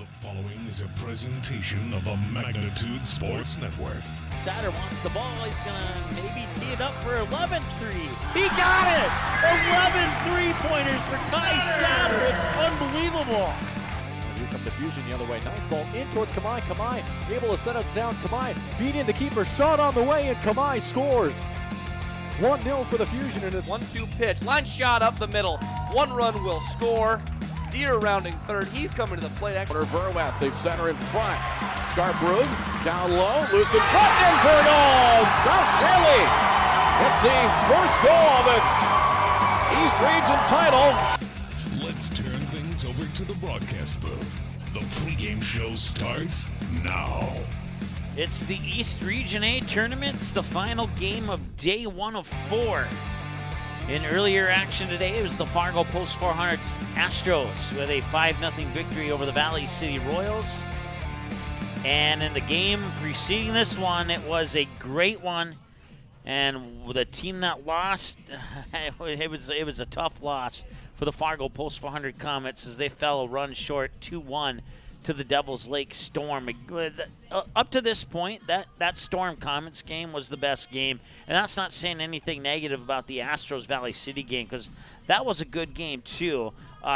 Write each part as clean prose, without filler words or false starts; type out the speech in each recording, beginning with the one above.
The following is a presentation of the Magnitude Sports Network. Satter wants the ball. He's going to maybe tee it up for 11-3. He got it! 11 three-pointers for Ty Satter. It's unbelievable. Here comes the Fusion the other way. Nice ball in towards Kamai. Kamai able to set it down. Kamai beating the keeper. Shot on the way, and Kamai scores. 1-0 for the Fusion, and it's 1-2 pitch. Line shot up the middle. One run will score. Deer rounding third. He's coming to the plate. Corner Verwest. They center in front. Scarborough down low. Loose in front. In for a goal. South Shaley gets the first goal of this East Region title. Let's turn things over to the broadcast booth. The pregame show starts now. It's the East Region A tournament. It's the final game of day 1 of 4. In earlier action today, it was the Fargo Post 400 Astros with a 5-0 victory over the Valley City Royals. And in the game preceding this one, it was a great one. And the team that lost, it was a tough loss for the Fargo Post 400 Comets as they fell a run short 2-1 to the Devils Lake Storm. Up to this point, that Storm Comets game was the best game. And that's not saying anything negative about the Astros Valley City game, because that was a good game too.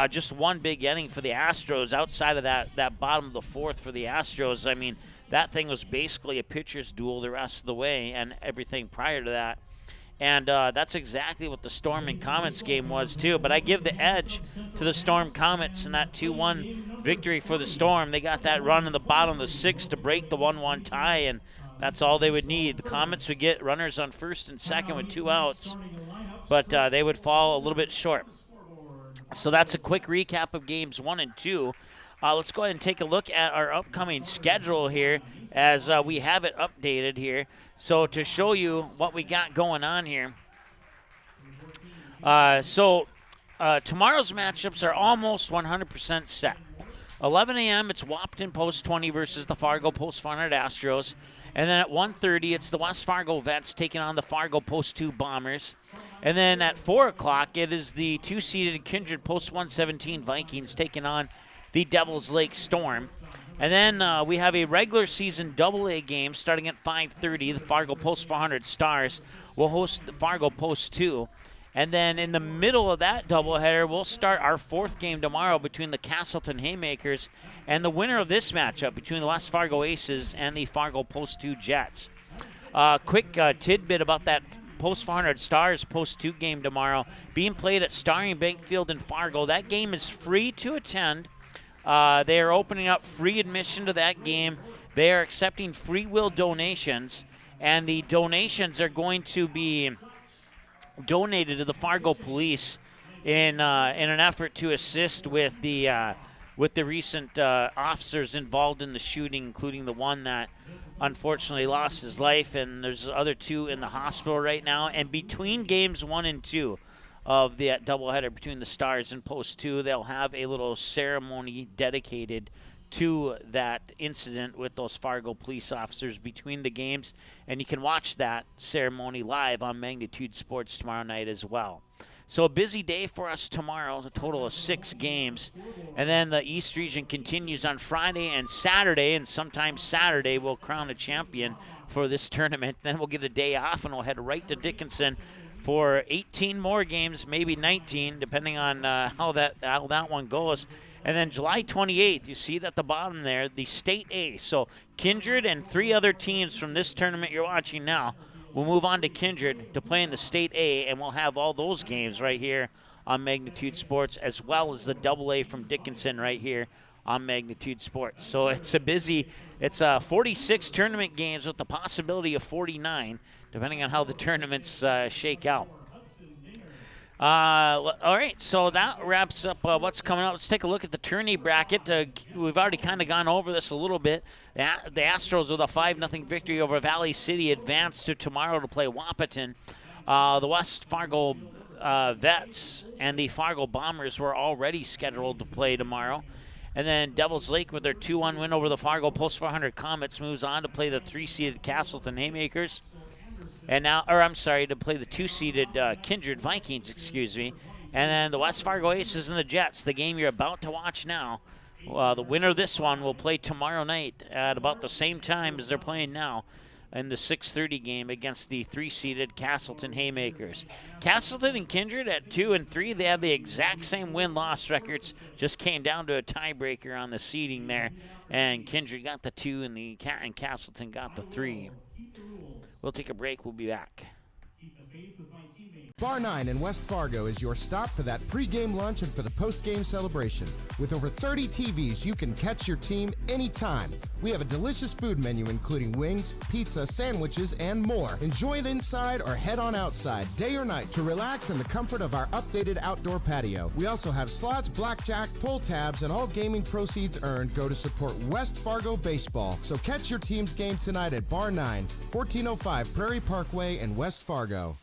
Just one big inning for the Astros. Outside of that bottom of the fourth for the Astros, I mean, that thing was basically a pitcher's duel the rest of the way and everything prior to that. And that's exactly what the Storm and Comets game was too. But I give the edge to the Storm Comets in that 2-1 victory for the Storm. They got that run in the bottom of the 6th to break the 1-1 tie, and that's all they would need. The Comets would get runners on first and second with 2 outs, but they would fall a little bit short. So that's a quick recap of games 1 and 2. Let's go ahead and take a look at our upcoming schedule here as we have it updated here. So to show you what we got going on here. Tomorrow's matchups are almost 100% set. 11 a.m. it's Wapton Post 20 versus the Fargo Post 400 Astros. And then at 1:30 it's the West Fargo Vets taking on the Fargo Post 2 Bombers. And then at 4 o'clock it is the 2-seeded Kindred Post 117 Vikings taking on the Devils Lake Storm. And then we have a regular season AA game starting at 5:30. The Fargo Post 400 Stars will host the Fargo Post 2. And then in the middle of that doubleheader, we'll start our 4th game tomorrow between the Castleton Haymakers and the winner of this matchup between the West Fargo Aces and the Fargo Post 2 Jets. Quick tidbit about that Post 400 Stars Post 2 game tomorrow being played at Starring Bank Field in Fargo. That game is free to attend. They are opening up free admission to that game. They are accepting free will donations, and the donations are going to be donated to the Fargo Police in an effort to assist with the recent officers involved in the shooting, including the one that unfortunately lost his life, and there's other 2 in the hospital right now. And between games 1 and 2 of that doubleheader between the Stars and Post 2, they'll have a little ceremony dedicated to that incident with those Fargo police officers between the games, and you can watch that ceremony live on Magnitude Sports tomorrow night as well. So a busy day for us tomorrow, a total of 6 games, and then the East Region continues on Friday and Saturday, and sometimes Saturday we'll crown a champion for this tournament. Then we'll get a day off, and we'll head right to Dickinson for 18 more games, maybe 19, depending on how that one goes. And then July 28th, you see it at the bottom there, the State A. So Kindred and 3 other teams from this tournament you're watching now will move on to Kindred to play in the State A, and we'll have all those games right here on Magnitude Sports, as well as the AA from Dickinson right here on Magnitude Sports. So it's 46 tournament games with the possibility of 49, depending on how the tournaments shake out. All right, so that wraps up what's coming up. Let's take a look at the tourney bracket. We've already kind of gone over this a little bit. The Astros with a 5-0 victory over Valley City advanced to tomorrow to play Wahpeton. The West Fargo Vets and the Fargo Bombers were already scheduled to play tomorrow. And then Devils Lake with their 2-1 win over the Fargo Post 400 Comets moves on to play the 3-seeded Castleton Haymakers. And now, to play the 2-seeded Kindred Vikings, And then the West Fargo Aces and the Jets, the game you're about to watch now, The winner of this one will play tomorrow night at about the same time as they're playing now in the 6:30 game against the 3-seeded Castleton Haymakers. Castleton and Kindred at 2 and 3, they have the exact same win-loss records. Just came down to a tiebreaker on the seeding there, and Kindred got the 2 and Castleton got the 3. We'll take a break. We'll be back. Bar 9 in West Fargo is your stop for that pregame lunch and for the postgame celebration. With over 30 TVs, you can catch your team anytime. We have a delicious food menu including wings, pizza, sandwiches, and more. Enjoy it inside or head on outside, day or night, to relax in the comfort of our updated outdoor patio. We also have slots, blackjack, pull tabs, and all gaming proceeds earned go to support West Fargo baseball. So catch your team's game tonight at Bar 9, 1405 Prairie Parkway in West Fargo.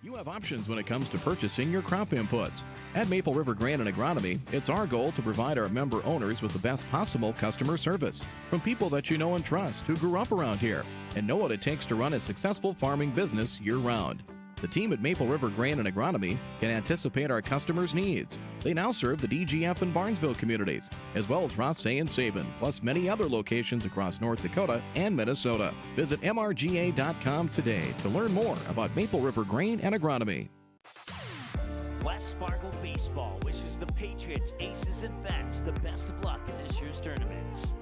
You have options when it comes to purchasing your crop inputs. At Maple River Grain and Agronomy, it's our goal to provide our member owners with the best possible customer service from people that you know and trust who grew up around here and know what it takes to run a successful farming business year-round. The team at Maple River Grain and Agronomy can anticipate our customers' needs. They now serve the DGF and Barnesville communities, as well as Rothsay and Sabin, plus many other locations across North Dakota and Minnesota. Visit mrga.com today to learn more about Maple River Grain and Agronomy. West Fargo Baseball wishes the Patriots, Aces, and Vets the best of luck in this year's tournaments.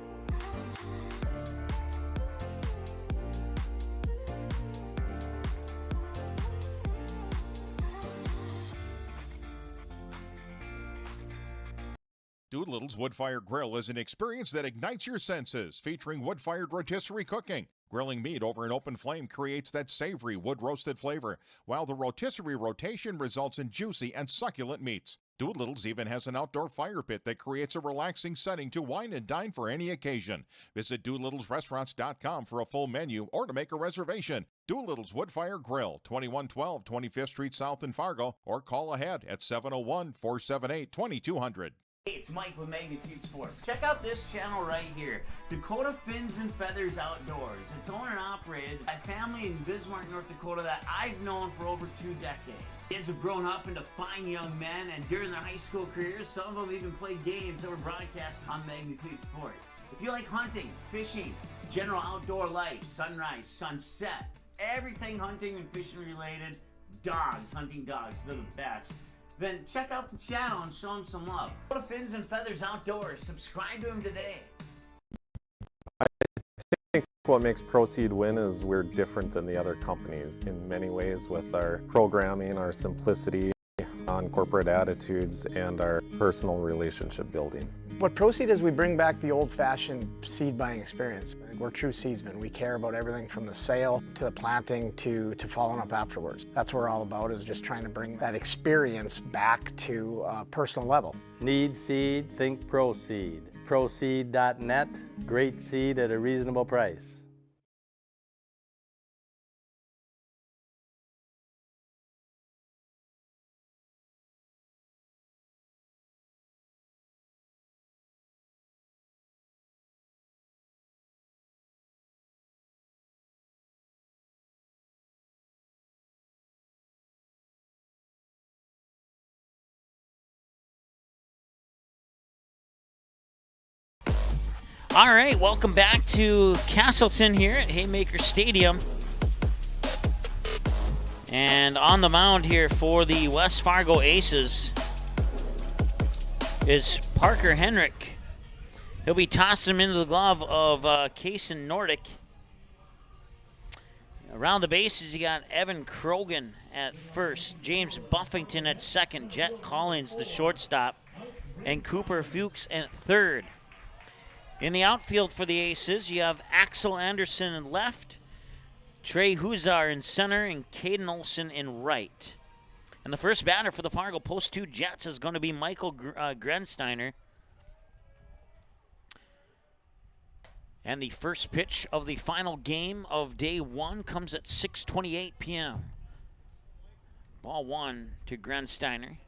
Doolittle's Wood-Fired Grill is an experience that ignites your senses, featuring wood-fired rotisserie cooking. Grilling meat over an open flame creates that savory wood-roasted flavor, while the rotisserie rotation results in juicy and succulent meats. Doolittle's even has an outdoor fire pit that creates a relaxing setting to wine and dine for any occasion. Visit DoolittlesRestaurants.com for a full menu or to make a reservation. Doolittle's Wood-Fired Grill, 2112 25th Street South in Fargo, or call ahead at 701-478-2200. Hey, it's Mike with Magnitude Sports. Check out this channel right here, Dakota Fins and Feathers Outdoors. It's owned and operated by a family in Bismarck, North Dakota that I've known for over 2 decades. Kids have grown up into fine young men, and during their high school careers, some of them even played games that were broadcasted on Magnitude Sports. If you like hunting, fishing, general outdoor life, sunrise, sunset, everything hunting and fishing related, dogs, hunting dogs, they're the best. Then check out the channel and show them some love. Go to Fins and Feathers Outdoors. Subscribe to them today. I think what makes Proceed win is we're different than the other companies in many ways with our programming, our simplicity, on corporate attitudes, and our personal relationship building. What Proceed is, we bring back the old-fashioned seed buying experience. We're true seedsmen. We care about everything from the sale to the planting to following up afterwards. That's what we're all about, is just trying to bring that experience back to a personal level. Need seed? Think Proceed. Proceed.net. Great seed at a reasonable price. All right, welcome back to Castleton here at Haymaker Stadium. And on the mound here for the West Fargo Aces is Parker Henrik. He'll be tossing him into the glove of Kaysen Nordic. Around the bases, you got Evan Krogan at first, James Buffington at second, Jet Collins the shortstop, and Cooper Fuchs at third. In the outfield for the Aces, you have Axel Anderson in left, Trey Huzar in center, and Caden Olsen in right. And the first batter for the Fargo Post 2 Jets is going to be Michael Grensteiner. And the first pitch of the final game of day 1 comes at 6:28 p.m. Ball 1 to Grensteiner.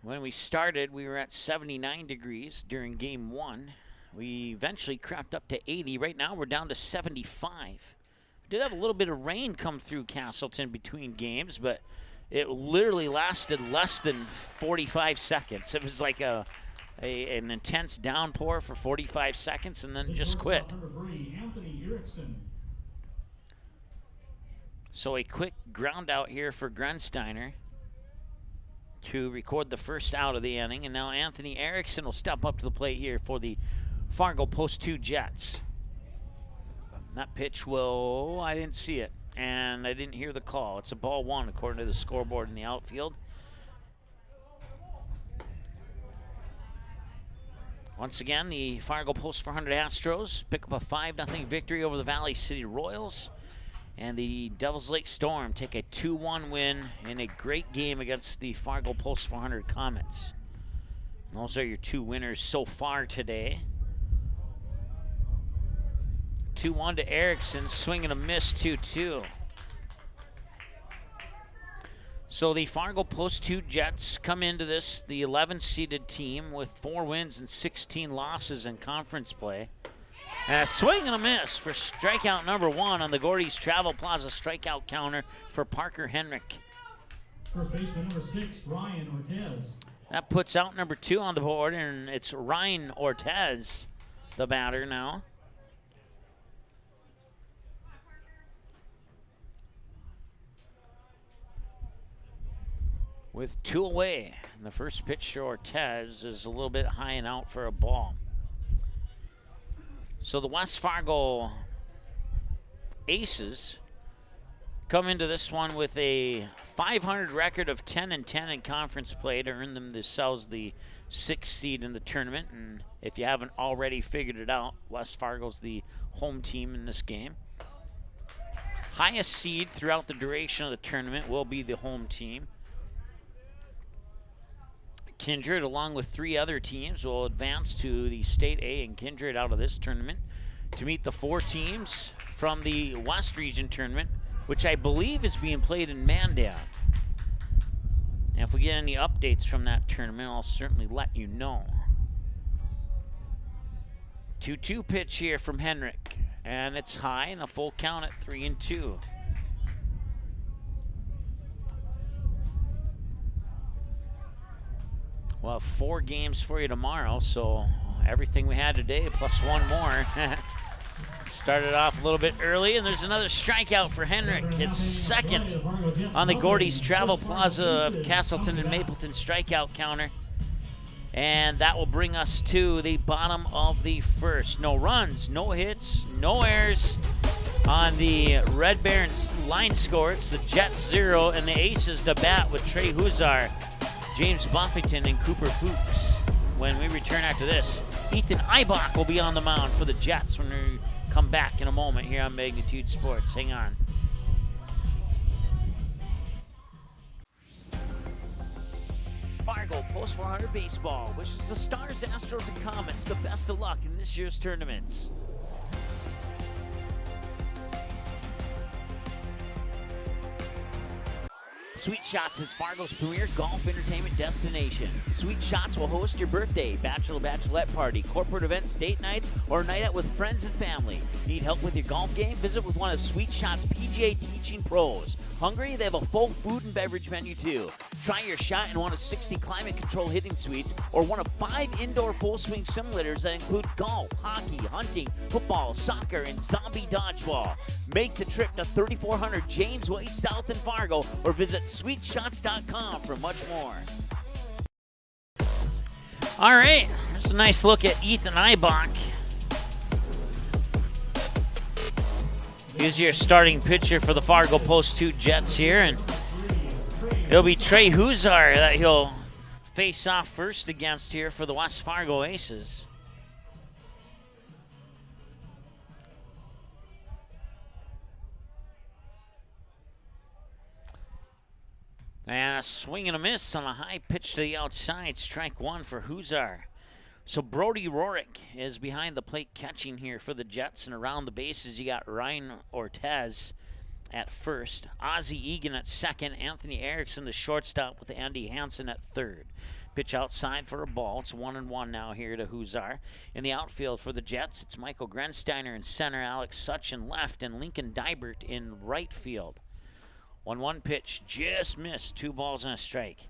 When we started, we were at 79 degrees during game 1. We eventually crept up to 80. Right now, we're down to 75. did have a little bit of rain come through Castleton between games, but it literally lasted less than 45 seconds. It was like an intense downpour for 45 seconds and then just quit. So a quick ground out here for Grunsteiner to record the first out of the inning. And now Anthony Erickson will step up to the plate here for the Fargo Post 2 Jets. That pitch will, I didn't see it, and I didn't hear the call. It's a ball one according to the scoreboard in the outfield. Once again, the Fargo Post 400 Astros pick up a 5-0 victory over the Valley City Royals. And the Devils Lake Storm take a 2-1 win in a great game against the Fargo Post 400 Comets. And those are your two winners so far today. 2-1 to Erickson, swing and a miss, 2-2. So the Fargo Post 2 Jets come into this, the 11th-seeded team, with 4 wins and 16 losses in conference play. And a swing and a miss for strikeout number 1 on the Gordy's Travel Plaza strikeout counter for Parker Henrik. First baseman number 6, Ryan Ortez. That puts out number 2 on the board, and it's Ryan Ortez, the batter now. With 2 away, and the first pitch to Ortez is a little bit high and out for a ball. So the West Fargo Aces come into this one with a .500 record of 10-10 in conference play to earn themselves the 6th seed in the tournament. And if you haven't already figured it out, West Fargo's the home team in this game. Highest seed throughout the duration of the tournament will be the home team. Kindred, along with 3 other teams, will advance to the State A and Kindred out of this tournament to meet the 4 teams from the West Region tournament, which I believe is being played in Mandan. And if we get any updates from that tournament, I'll certainly let you know. 2-2 pitch here from Henrik, and it's high and a full count at 3-2. We'll have 4 games for you tomorrow, so everything we had today plus 1 more. Started off a little bit early, and there's another strikeout for Henrik. It's second on the Gordy's Travel Plaza of Castleton and Mapleton strikeout counter. And that will bring us to the bottom of the first. No runs, no hits, no errors on the Red Barons line score. It's the Jets 0 and the Aces to bat with Trey Huzar, James Buffington, and Cooper Fuchs. When we return after this, Ethan Eibach will be on the mound for the Jets when we come back in a moment here on Magnitude Sports. Hang on. Fargo Post 400 Baseball wishes the Stars, Astros, and Comets the best of luck in this year's tournaments. Sweet Shots is Fargo's premier golf entertainment destination. Sweet Shots will host your birthday, bachelorette party, corporate events, date nights, or a night out with friends and family. Need help with your golf game? Visit with one of Sweet Shots' PGA teaching pros. Hungry? They have a full food and beverage menu too. Try your shot in one of 60 climate control hitting suites or one of 5 indoor full swing simulators that include golf, hockey, hunting, football, soccer, and zombie dodgeball. Make the trip to 3400 James Way South in Fargo or visit sweetshots.com for much more. All right, there's a nice look at Ethan Eibach. He's your starting pitcher for the Fargo Post 2 Jets here, and it'll be Trey Huzar that he'll face off first against here for the West Fargo Aces. And a swing and a miss on a high pitch to the outside. Strike 1 for Huzar. So Brody Rorick is behind the plate catching here for the Jets. And around the bases, you got Ryan Ortez at first, Ozzie Egan at second, Anthony Erickson the shortstop with Andy Hansen at third. Pitch outside for a ball. It's 1-1 now here to Huzar. In the outfield for the Jets, it's Michael Grensteiner in center, Alex Such in left, and Lincoln Dybert in right field. 1-1 pitch, just missed. 2 balls and a strike.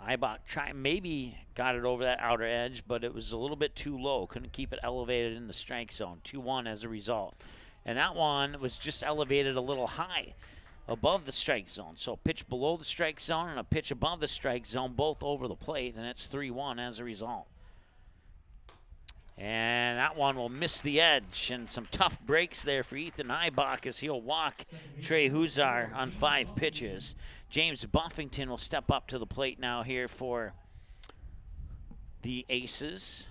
Eibach maybe got it over that outer edge, but it was a little bit too low. Couldn't keep it elevated in the strike zone. 2-1 as a result. And that one was just elevated a little high above the strike zone. So a pitch below the strike zone and a pitch above the strike zone, both over the plate, and it's 3-1 as a result. And that one will miss the edge, and some tough breaks there for Ethan Eibach as he'll walk Trey Huzar on 5 pitches. James Buffington will step up to the plate now here for the Aces.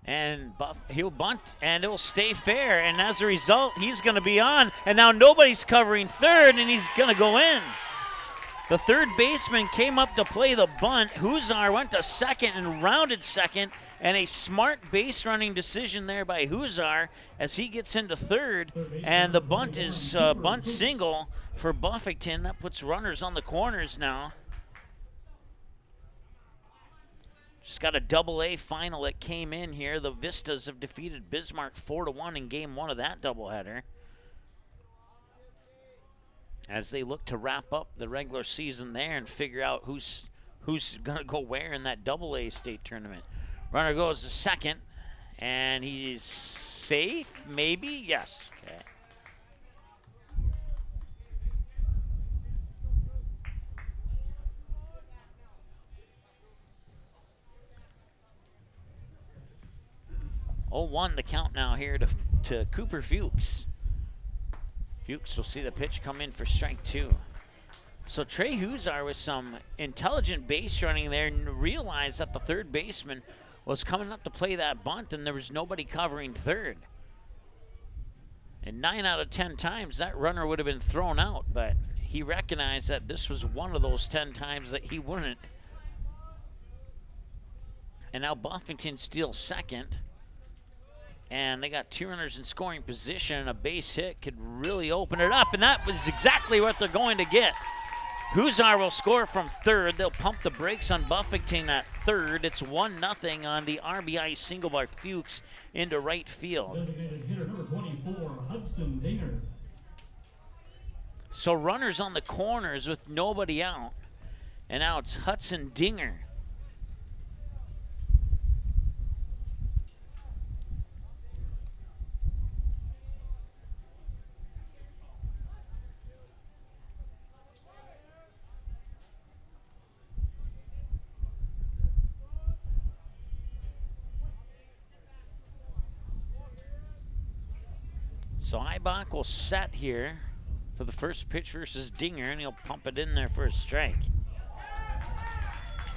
And he'll bunt, and it'll stay fair. And as a result, he's going to be on. And now nobody's covering third, and he's going to go in. The third baseman came up to play the bunt. Huzar went to second and rounded second. And a smart base running decision there by Huzar as he gets into third. And the bunt is bunt single for Buffington. That puts runners on the corners now. Just got a Double-A final that came in here. The Vistas have defeated Bismarck 4-1 in game 1 of that doubleheader, as they look to wrap up the regular season there and figure out who's going to go where in that Double-A state tournament. Runner goes to second, and he's safe, maybe? Yes. Okay. Oh, 1 the count now here to Cooper Fuchs. Fuchs will see the pitch come in for strike 2. So Trey Huzar with some intelligent base running there and realized that the third baseman was coming up to play that bunt and there was nobody covering third. And 9 out of 10 times that runner would have been thrown out, but he recognized that this was one of those 10 times that he wouldn't. And now Buffington steals second. And they got 2 runners in scoring position, and a base hit could really open it up, and that was exactly what they're going to get. Huzar will score from third. They'll pump the brakes on Buffington at third. It's 1-0 on the RBI single by Fuchs into right field. Designated hitter number 24, Hudson Dinger. So runners on the corners with nobody out, and now it's Hudson Dinger. So Eibach will set here for the first pitch versus Dinger, and he'll pump it in there for a strike.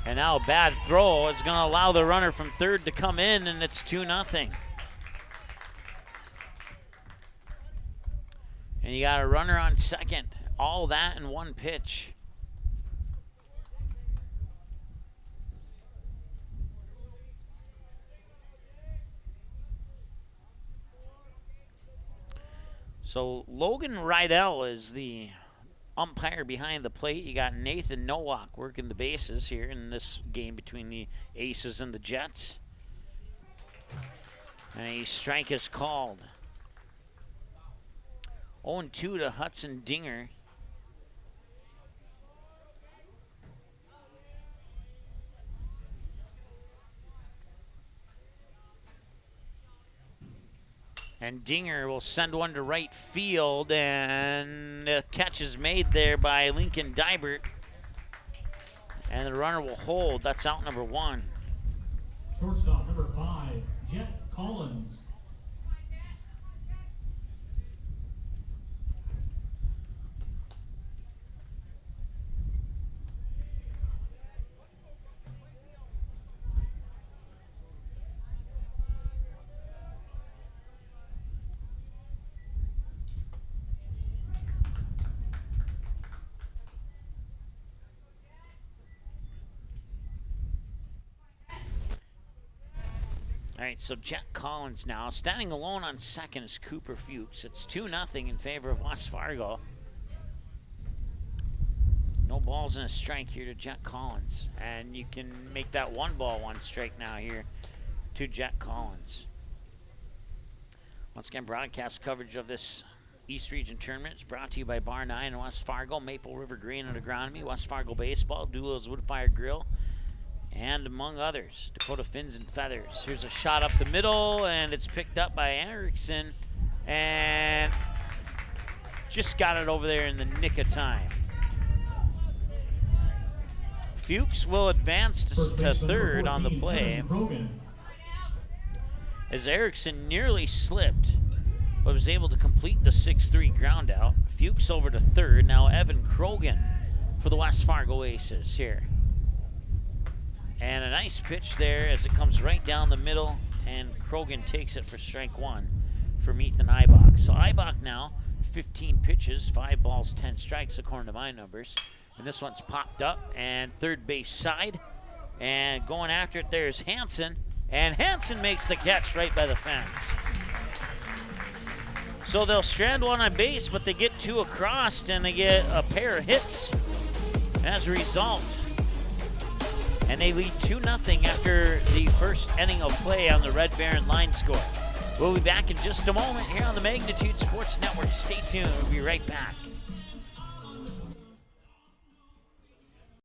And now a bad throw is going to allow the runner from third to come in, and it's 2-0. And you got a runner on second. All that in 1 pitch. So Logan Rydell is the umpire behind the plate. You got Nathan Nowak working the bases here in this game between the Aces and the Jets. And a strike is called. 0-2 to Hudson Dinger. And Dinger will send one to right field, and the catch is made there by Lincoln Dybert. And the runner will hold. That's out number 1. Shortstop number 5, Jeff Collins. right, so Jack Collins now. Standing alone on second is Cooper Fuchs. It's 2-0 in favor of West Fargo. No balls and a strike here to Jack Collins. And you can make that 1 ball, 1 strike now here to Jack Collins. Once again, broadcast coverage of this East Region Tournament is brought to you by Bar 9 in West Fargo, Maple River Green and Agronomy, West Fargo Baseball, Doolittle Wood Fire Grill, and among others, Dakota Fins and Feathers. Here's a shot up the middle, and it's picked up by Erickson, and just got it over there in the nick of time. Fuchs will advance to third on the play as Erickson nearly slipped, but was able to complete the 6-3 ground out. Fuchs over to third. Now Evan Krogan for the West Fargo Aces here. And a nice pitch there as it comes right down the middle, and Krogan takes it for strike 1 from Ethan Eibach. So Eibach now, 15 pitches, 5 balls, 10 strikes according to my numbers. And this one's popped up, and third base side. And going after it there's Hansen, and Hansen makes the catch right by the fence. So they'll strand 1 on base, but they get 2 across, and they get a pair of hits as a result. And they lead 2-0 after the first inning of play on the Red Baron line score. We'll be back in just a moment here on the Magnitude Sports Network. Stay tuned. We'll be right back.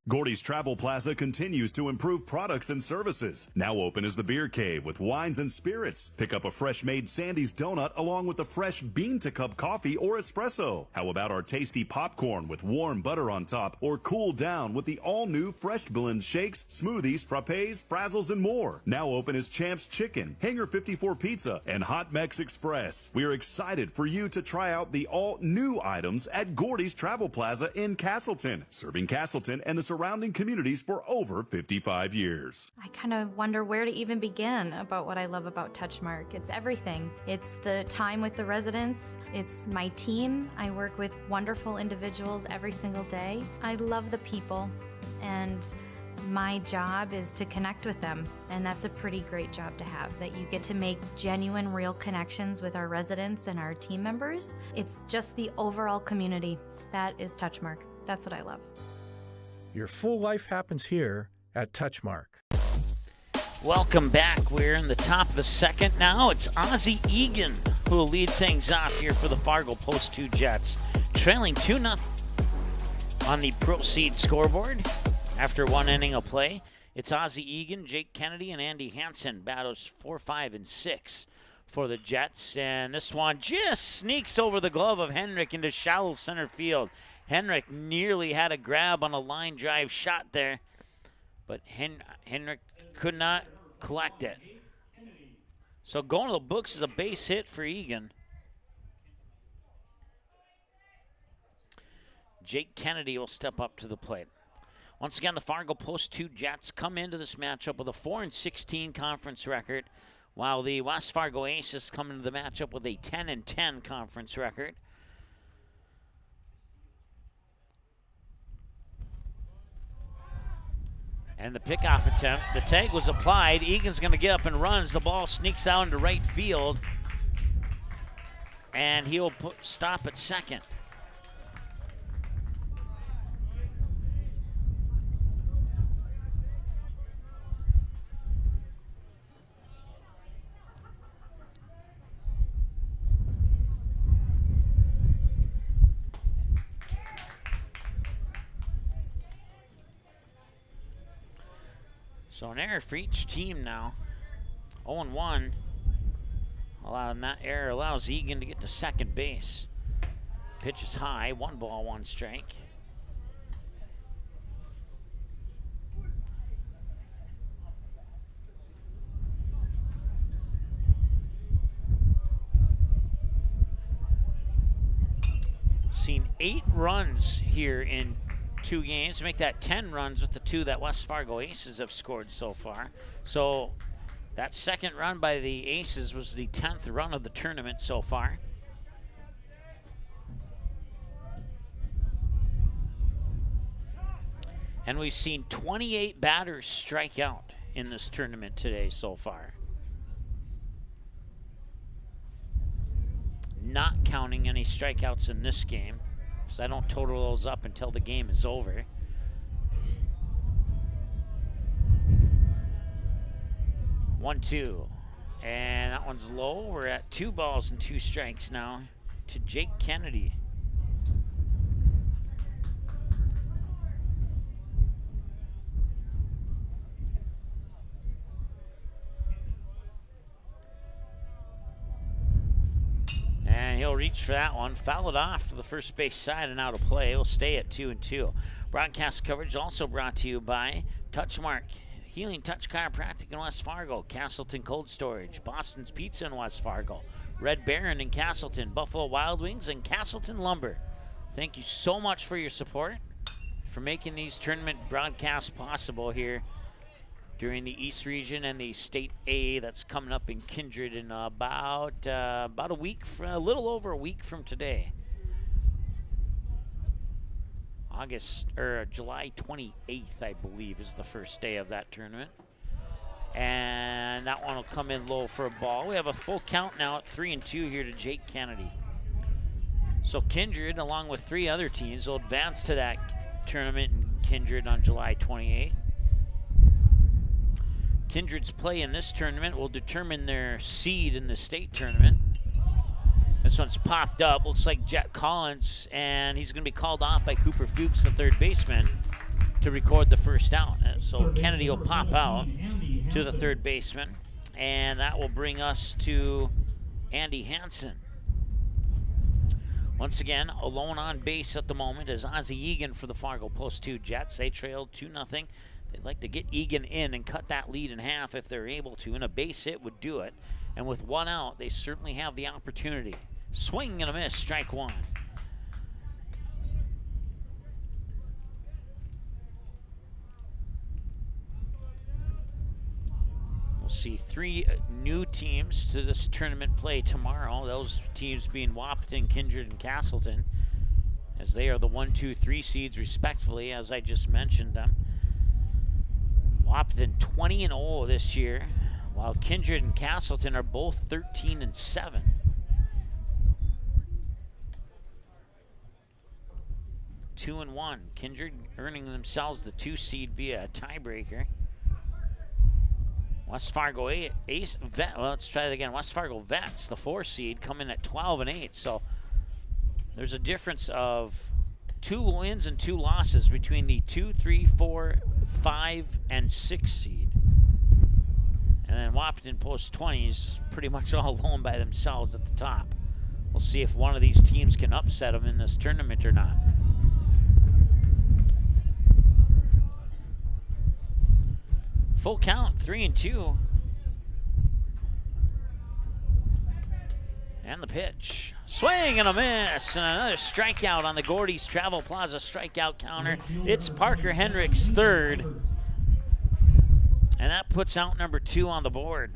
Gordy's Travel Plaza continues to improve products and services. Now open is the Beer Cave with wines and spirits. Pick up a fresh-made Sandy's donut along with a fresh bean-to-cup coffee or espresso. How about our tasty popcorn with warm butter on top, or cool down with the all-new Fresh Blend shakes, smoothies, frappes, frazzles, and more. Now open is Champ's Chicken, Hangar 54 Pizza, and Hot Mex Express. We are excited for you to try out the all-new items at Gordy's Travel Plaza in Castleton, serving Castleton and the surrounding communities for over 55 years. I kind of wonder where to even begin about what I love about Touchmark. It's everything. It's the time with the residents. It's my team. I work with wonderful individuals every single day. I love the people, and my job is to connect with them, and that's a pretty great job to have, that you get to make genuine, real connections with our residents and our team members. It's just the overall community. That is Touchmark. That's what I love. Your full life happens here at Touchmark. Welcome back. We're in the top of the second now. It's Ozzie Egan who will lead things off here for the Fargo Post 2 Jets, trailing 2-0 on the Proceed scoreboard after 1 inning of play. It's Ozzie Egan, Jake Kennedy, and Andy Hansen. Batters 4, 5, and 6 for the Jets. And this one just sneaks over the glove of Henrik into shallow center field. Henrik nearly had a grab on a line drive shot there, but Henrik could not collect it. So going to the books is a base hit for Egan. Jake Kennedy will step up to the plate. Once again, the Fargo Post 2 Jets come into this matchup with a 4-16 conference record, while the West Fargo Aces come into the matchup with a 10-10 conference record. And the pickoff attempt, the tag was applied. Egan's going to get up and runs. The ball sneaks out into right field, and he'll stop at second. So an error for each team now. 0-1. And that error allows Egan to get to second base. Pitch is high. 1 ball, 1 strike. Seen 8 runs here in 2 games, make that 10 runs with the 2 that West Fargo Aces have scored so far. So that second run by the Aces was the 10th run of the tournament so far. And we've seen 28 batters strike out in this tournament today so far. not counting any strikeouts in this game, because I don't total those up until the game is over. One, two. And that one's low. We're at 2 balls and 2 strikes now to Jake Kennedy. And he'll reach for that one. Foul it off to the first base side and out of play. He'll stay at 2-2. Broadcast coverage also brought to you by Touchmark, Healing Touch Chiropractic in West Fargo, Castleton Cold Storage, Boston's Pizza in West Fargo, Red Baron in Castleton, Buffalo Wild Wings, and Castleton Lumber. Thank you so much for your support, for making these tournament broadcasts possible here during the East Region and the State A that's coming up in Kindred in about a week, a little over a week from today. July 28th, I believe, is the first day of that tournament. And that one will come in low for a ball. We have a full count now at 3-2 here to Jake Kennedy. So Kindred, along with 3 other teams, will advance to that tournament in Kindred on July 28th. Kindred's play in this tournament will determine their seed in the state tournament. This one's popped up. Looks like Jet Collins, and he's going to be called off by Cooper Fuchs, the third baseman, to record the first out. So Kennedy will pop out to the third baseman, and that will bring us to Andy Hansen. Once again, alone on base at the moment is Ozzie Egan for the Fargo Post 2 Jets. They trailed 2-0. They'd like to get Egan in and cut that lead in half if they're able to, and a base hit would do it. And with 1 out, they certainly have the opportunity. Swing and a miss, strike 1. We'll see 3 new teams to this tournament play tomorrow. Those teams being Wahpeton, Kindred, and Castleton, as they are the 1, 2, 3 seeds respectively, as I just mentioned them. Wahpeton 20-0 this year, while Kindred and Castleton are both 13-7. Two and 1. Kindred earning themselves the 2 seed via a tiebreaker. West Fargo let's try that again. West Fargo Vets, the 4 seed, come in at 12-8. So there's a difference of 2 wins and 2 losses between the 2, 3, 4, 5, and 6 seed. And then Wahpeton Post 20s pretty much all alone by themselves at the top. We'll see if one of these teams can upset them in this tournament or not. Full count, 3-2. And the pitch. Swing and a miss, and another strikeout on the Gordy's Travel Plaza strikeout counter. It's Parker Hendricks' 3rd. And that puts out number 2 on the board.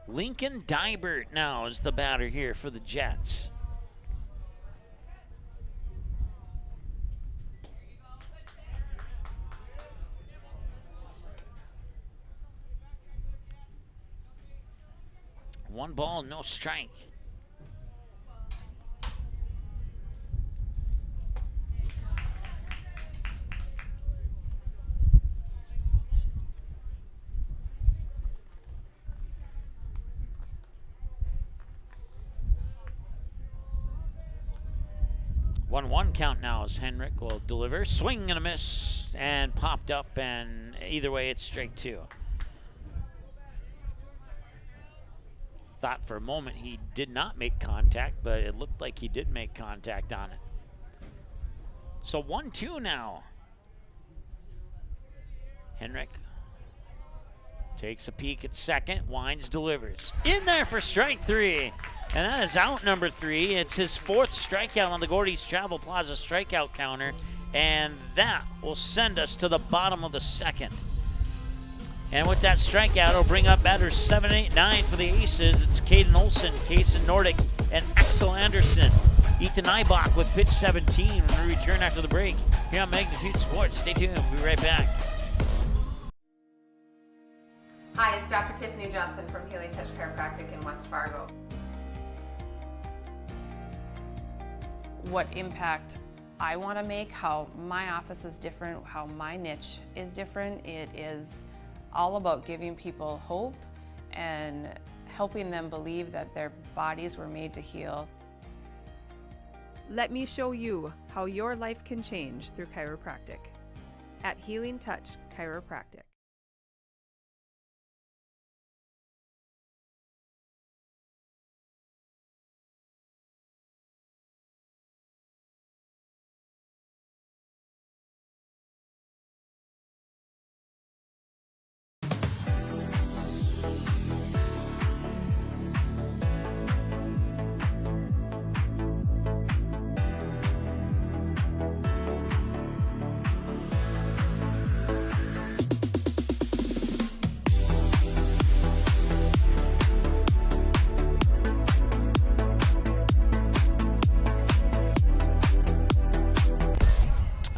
Lincoln Dybert now is the batter here for the Jets. One ball, no strike. One count now as Henrik will deliver. Swing and a miss, and popped up, and either way it's strike 2. Thought for a moment he did not make contact, but it looked like he did make contact on it. So 1-2 now. Henrik takes a peek at second, winds, delivers. In there for strike 3. And that is out number 3. It's his 4th strikeout on the Gordy's Travel Plaza strikeout counter. And that will send us to the bottom of the 2nd. And with that strikeout, it'll bring up batters 7, 8, 9 for the Aces. It's Caden Olsen, Kason Nordic, and Axel Anderson. Ethan Eibach with pitch 17 when we return after the break. Here on Magnitude Sports. Stay tuned. We'll be right back. Hi, it's Dr. Tiffany Johnson from Healing Touch Chiropractic in West Fargo. What impact I want to make, how my office is different, how my niche is different. It is all about giving people hope and helping them believe that their bodies were made to heal. Let me show you how your life can change through chiropractic at Healing Touch Chiropractic.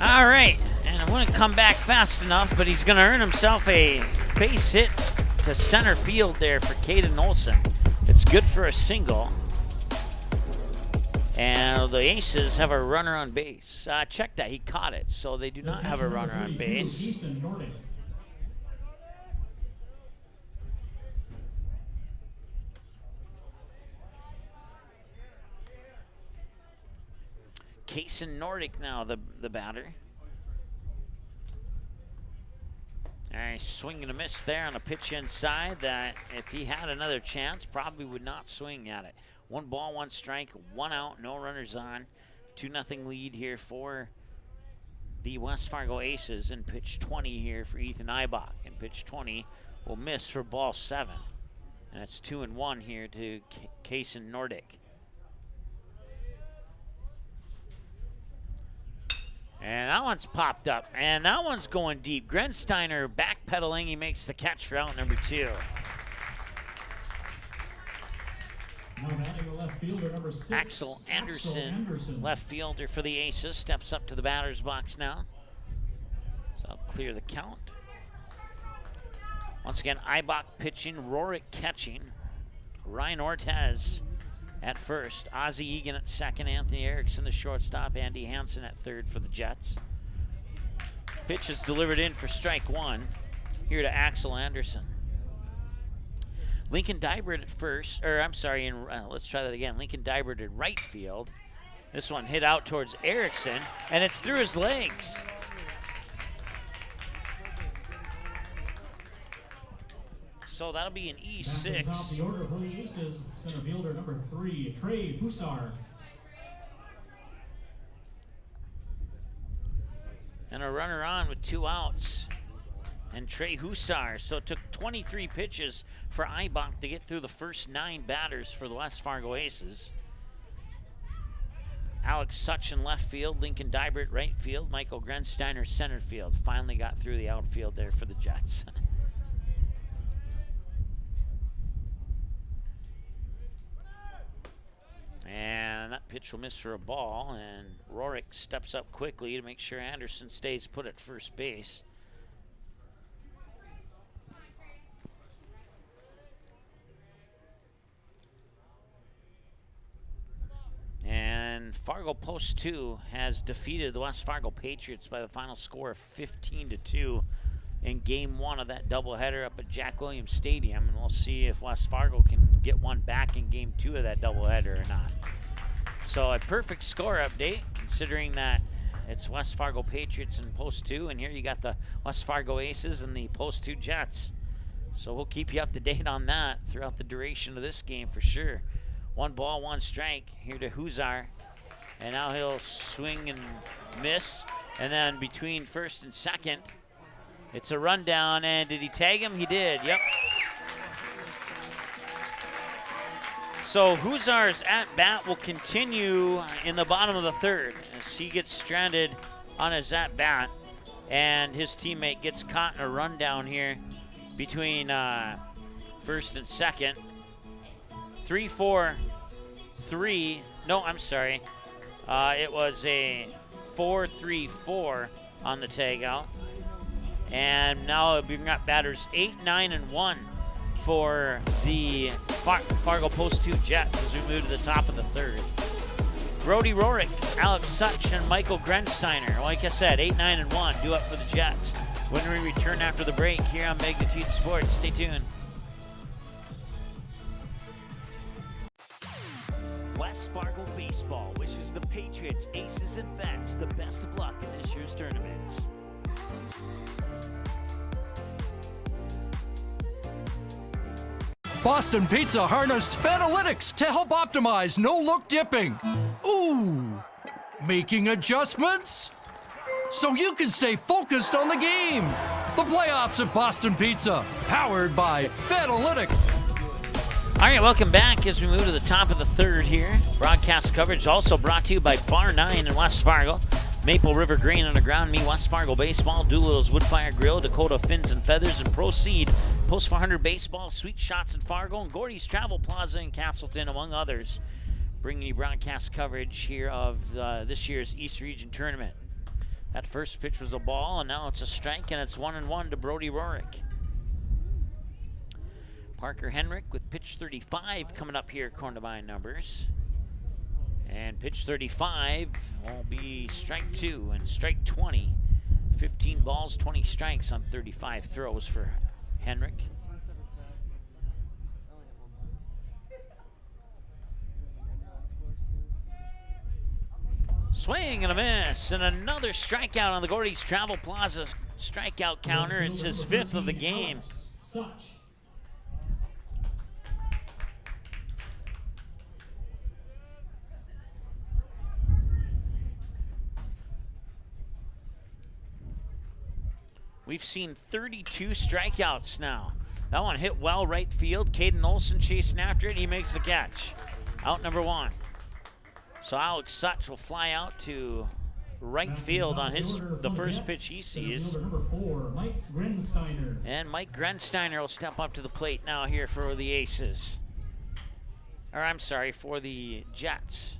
All right, and it wouldn't come back fast enough, but he's going to earn himself a base hit to center field there for Caden Olsen. It's good for a single. And the Aces have a runner on base. Check that, he caught it, so they do not have a runner on base. Kaysen Nordic now, the batter. All right, swing and a miss there on a pitch inside that if he had another chance, probably would not swing at it. 1 ball, 1 strike, 1 out, no runners on. 2-0 lead here for the West Fargo Aces in pitch 20 here for Ethan Eibach. And pitch 20 will miss for ball 7. And it's 2-1 here to Kaysen Nordic. And that one's popped up, and that one's going deep. Grensteiner backpedaling, he makes the catch for out number 2. Axel Anderson, left fielder for the Aces, steps up to the batter's box now. So I'll clear the count. Once again, Eibach pitching, Rorick catching, Ryan Ortez at first, Ozzie Egan at second, Anthony Erickson the shortstop, Andy Hansen at third for the Jets. Pitch is delivered in for strike 1 here to Axel Anderson. Lincoln Dybert at first, or I'm sorry, let's try that again. Lincoln Dybert at right field. This one hit out towards Erickson, and it's through his legs. So that'll be an E6. Top the order for the Aces, center fielder number 3, Trey Hussar. And a runner on with 2 outs. And Trey Hussar. So it took 23 pitches for Eibach to get through the first 9 batters for the West Fargo Aces. Alex Suchin left field, Lincoln Dybert right field, Michael Grensteiner center field. Finally got through the outfield there for the Jets. And that pitch will miss for a ball, and Rorick steps up quickly to make sure Anderson stays put at first base. And Fargo Post 2 has defeated the West Fargo Patriots by the final score of 15-2 in Game 1 of that doubleheader up at Jack Williams Stadium, and we'll see if West Fargo can get one back in Game 2 of that doubleheader or not. So a perfect score update, considering that it's West Fargo Patriots in Post 2, and here you got the West Fargo Aces and the Post 2 Jets. So we'll keep you up to date on that throughout the duration of this game for sure. 1 ball, 1 strike here to Hussar. And now he'll swing and miss. And then between first and second, it's a rundown. And did he tag him? He did, yep. So Hussar's at-bat will continue in the bottom of the 3rd as he gets stranded on his at-bat. And his teammate gets caught in a rundown here between first and second. 3-4-3. No, I'm sorry. It was a 4-3-4 on the tag out. And now we've got batters 8, 9, and 1 for the Fargo Post 2 Jets as we move to the top of the third. Brody Rorick, Alex Such, and Michael Grensteiner. Like I said, 8-9-1, due up for the Jets. When we return after the break here on Magnitude Sports, stay tuned. West Fargo Baseball wishes the Patriots, Aces, and Vets the best of luck in this year's tournaments. Boston Pizza harnessed Fanalytics to help optimize no-look dipping. Ooh, making adjustments so you can stay focused on the game. The playoffs at Boston Pizza, powered by Fanalytics. All right, welcome back as we move to the top of the third here. Broadcast coverage also brought to you by Bar 9 in West Fargo, Maple River Grain Underground, Me West Fargo Baseball, Doolittle's Woodfire Grill, Dakota Fins and Feathers, and Proceed, Post 400 Baseball, Sweet Shots in Fargo, and Gordy's Travel Plaza in Castleton, among others, bringing you broadcast coverage here of this year's East Region Tournament. That first pitch was a ball, and now it's a strike, and it's 1-1 to Brody Rorick. Parker Henrik with pitch 35 coming up here according to my numbers. And pitch 35 will be strike 2 and strike 20. 15 balls, 20 strikes on 35 throws for Henrik. Swing and a miss, and another strikeout on the Gordy's Travel Plaza strikeout counter. It's his 5th of the game. We've seen 32 strikeouts now. That one hit well right field. Caden Olson chasing after it. He makes the catch. Out number 1. So Alex Such will fly out to right field on the first pitch he sees. Number 4, Mike Grensteiner. And Mike Grensteiner will step up to the plate now here for the Aces. Or I'm sorry, for the Jets.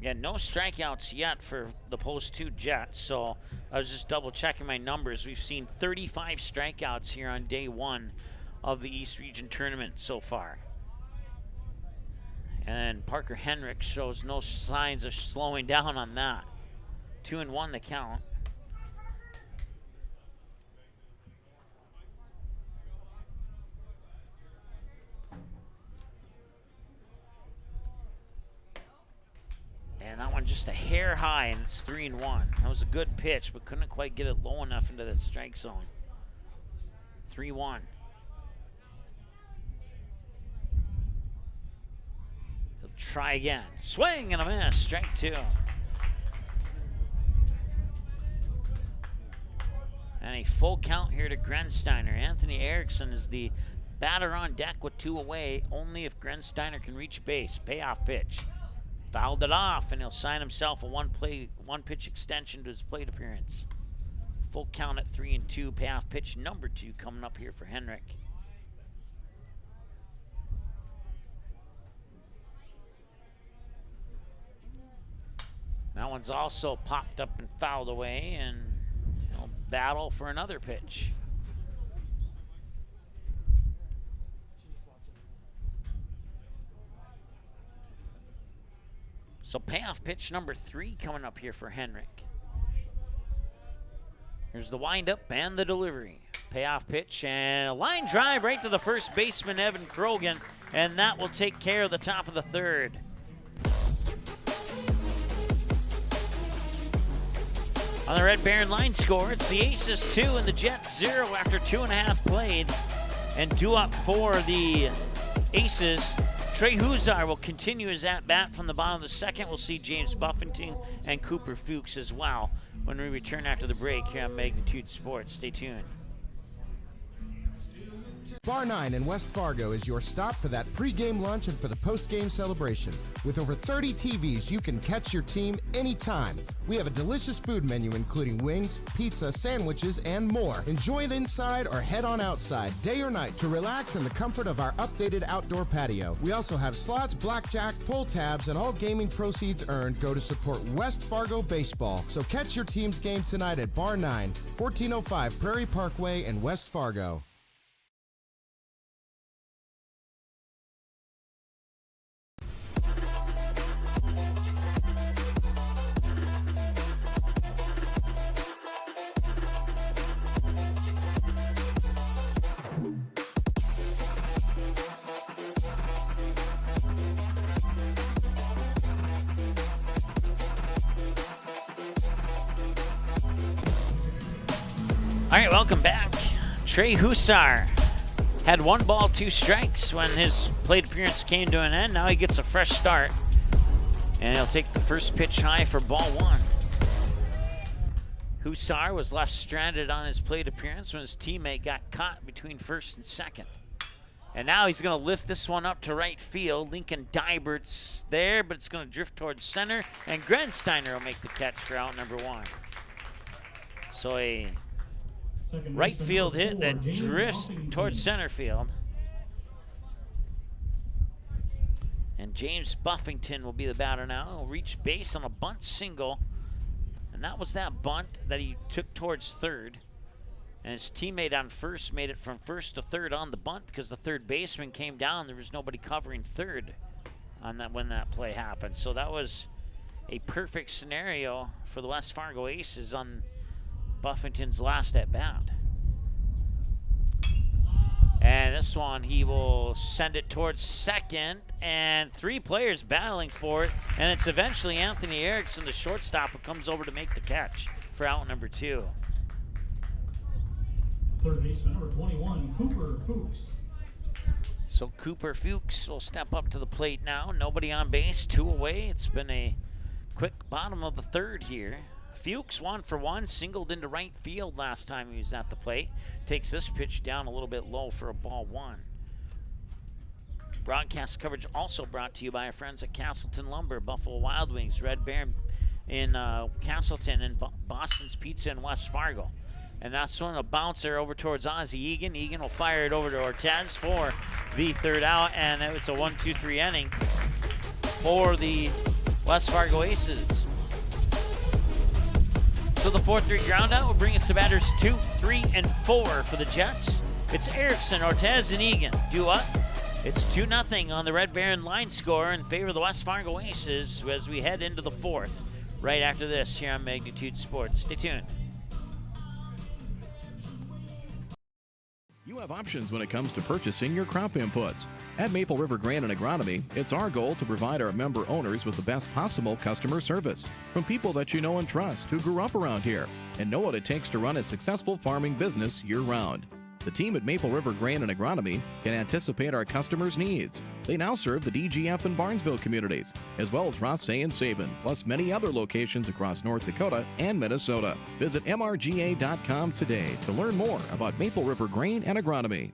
Yeah, no strikeouts yet for the Post 2 Jets, so I was just double checking my numbers. We've seen 35 strikeouts here on day 1 of the East Region Tournament so far. And Parker Henrik shows no signs of slowing down on that. 2-1 the count. And that one just a hair high, and it's 3-1. That was a good pitch, but couldn't quite get it low enough into the strike zone. 3-1. He'll try again. Swing and a miss. Strike 2. And a full count here to Grensteiner. Anthony Erickson is the batter on deck with 2 away, only if Grensteiner can reach base. Payoff pitch. Fouled it off, and he'll sign himself a one-pitch extension to his plate appearance. Full count at 3-2. Payoff pitch number 2 coming up here for Henrik. That one's also popped up and fouled away, and he'll battle for another pitch. So payoff pitch number 3 coming up here for Henrik. Here's the windup and the delivery. Payoff pitch and a line drive right to the first baseman, Evan Krogan, and that will take care of the top of the third. On the Red Baron line score, it's the Aces 2 and the Jets 0 after 2.5 played. And due up for the Aces, Trey Huzar will continue his at-bat from the bottom of the second. We'll see James Buffington and Cooper Fuchs as well when we return after the break here on Magnitude Sports. Stay tuned. Bar 9 in West Fargo is your stop for that pregame lunch and for the postgame celebration. With over 30 TVs, you can catch your team anytime. We have a delicious food menu including wings, pizza, sandwiches, and more. Enjoy it inside or head on outside, day or night, to relax in the comfort of our updated outdoor patio. We also have slots, blackjack, pull tabs, and all gaming proceeds earned go to support West Fargo baseball. So catch your team's game tonight at Bar 9, 1405 Prairie Parkway in West Fargo. All right, welcome back. Trey Hussar had 1 ball, 2 strikes when his plate appearance came to an end. Now he gets a fresh start, and he'll take the first pitch high for ball 1. Hussar was left stranded on his plate appearance when his teammate got caught between first and second. And now he's going to lift this one up to right field. Lincoln Dybert's there, but it's going to drift towards center, and Grensteiner will make the catch for out number 1. So a right field hit that drifts towards center field. And James Buffington will be the batter now. He'll reach base on a bunt single. And that was that bunt that he took towards third. And his teammate on first made it from first to third on the bunt because the third baseman came down. There was nobody covering third on that when that play happened. So that was a perfect scenario for the West Fargo Aces on Buffington's last at bat. And this one, he will send it towards second, and 3 players battling for it, and it's eventually Anthony Erickson, the shortstop, who comes over to make the catch for out number 2. Third baseman, number 21, Cooper Fuchs. So Cooper Fuchs will step up to the plate now. Nobody on base, 2 away. It's been a quick bottom of the third here. Fuchs 1 for 1, singled into right field last time he was at the plate. Takes this pitch down a little bit low for a ball 1. Broadcast coverage also brought to you by our friends at Castleton Lumber, Buffalo Wild Wings, Red Bear in Castleton, and Boston's Pizza in West Fargo. And that's one, a bouncer over towards Ozzie Egan. Egan will fire it over to Ortez for the third out, and it's a 1-2-3 inning for the West Fargo Aces. So the 4-3 ground out will bring us to batters 2, 3, and 4 for the Jets. It's Erickson, Ortez, and Egan. Do what? It's 2-0 on the Red Baron line score in favor of the West Fargo Aces as we head into the 4th. Right after this here on Magnitude Sports. Stay tuned. You have options when it comes to purchasing your crop inputs. At Maple River Grain and Agronomy, it's our goal to provide our member owners with the best possible customer service from people that you know and trust who grew up around here and know what it takes to run a successful farming business year-round. The team at Maple River Grain and Agronomy can anticipate our customers' needs. They now serve the DGF and Barnesville communities, as well as Rothsay and Sabin, plus many other locations across North Dakota and Minnesota. Visit mrga.com today to learn more about Maple River Grain and Agronomy.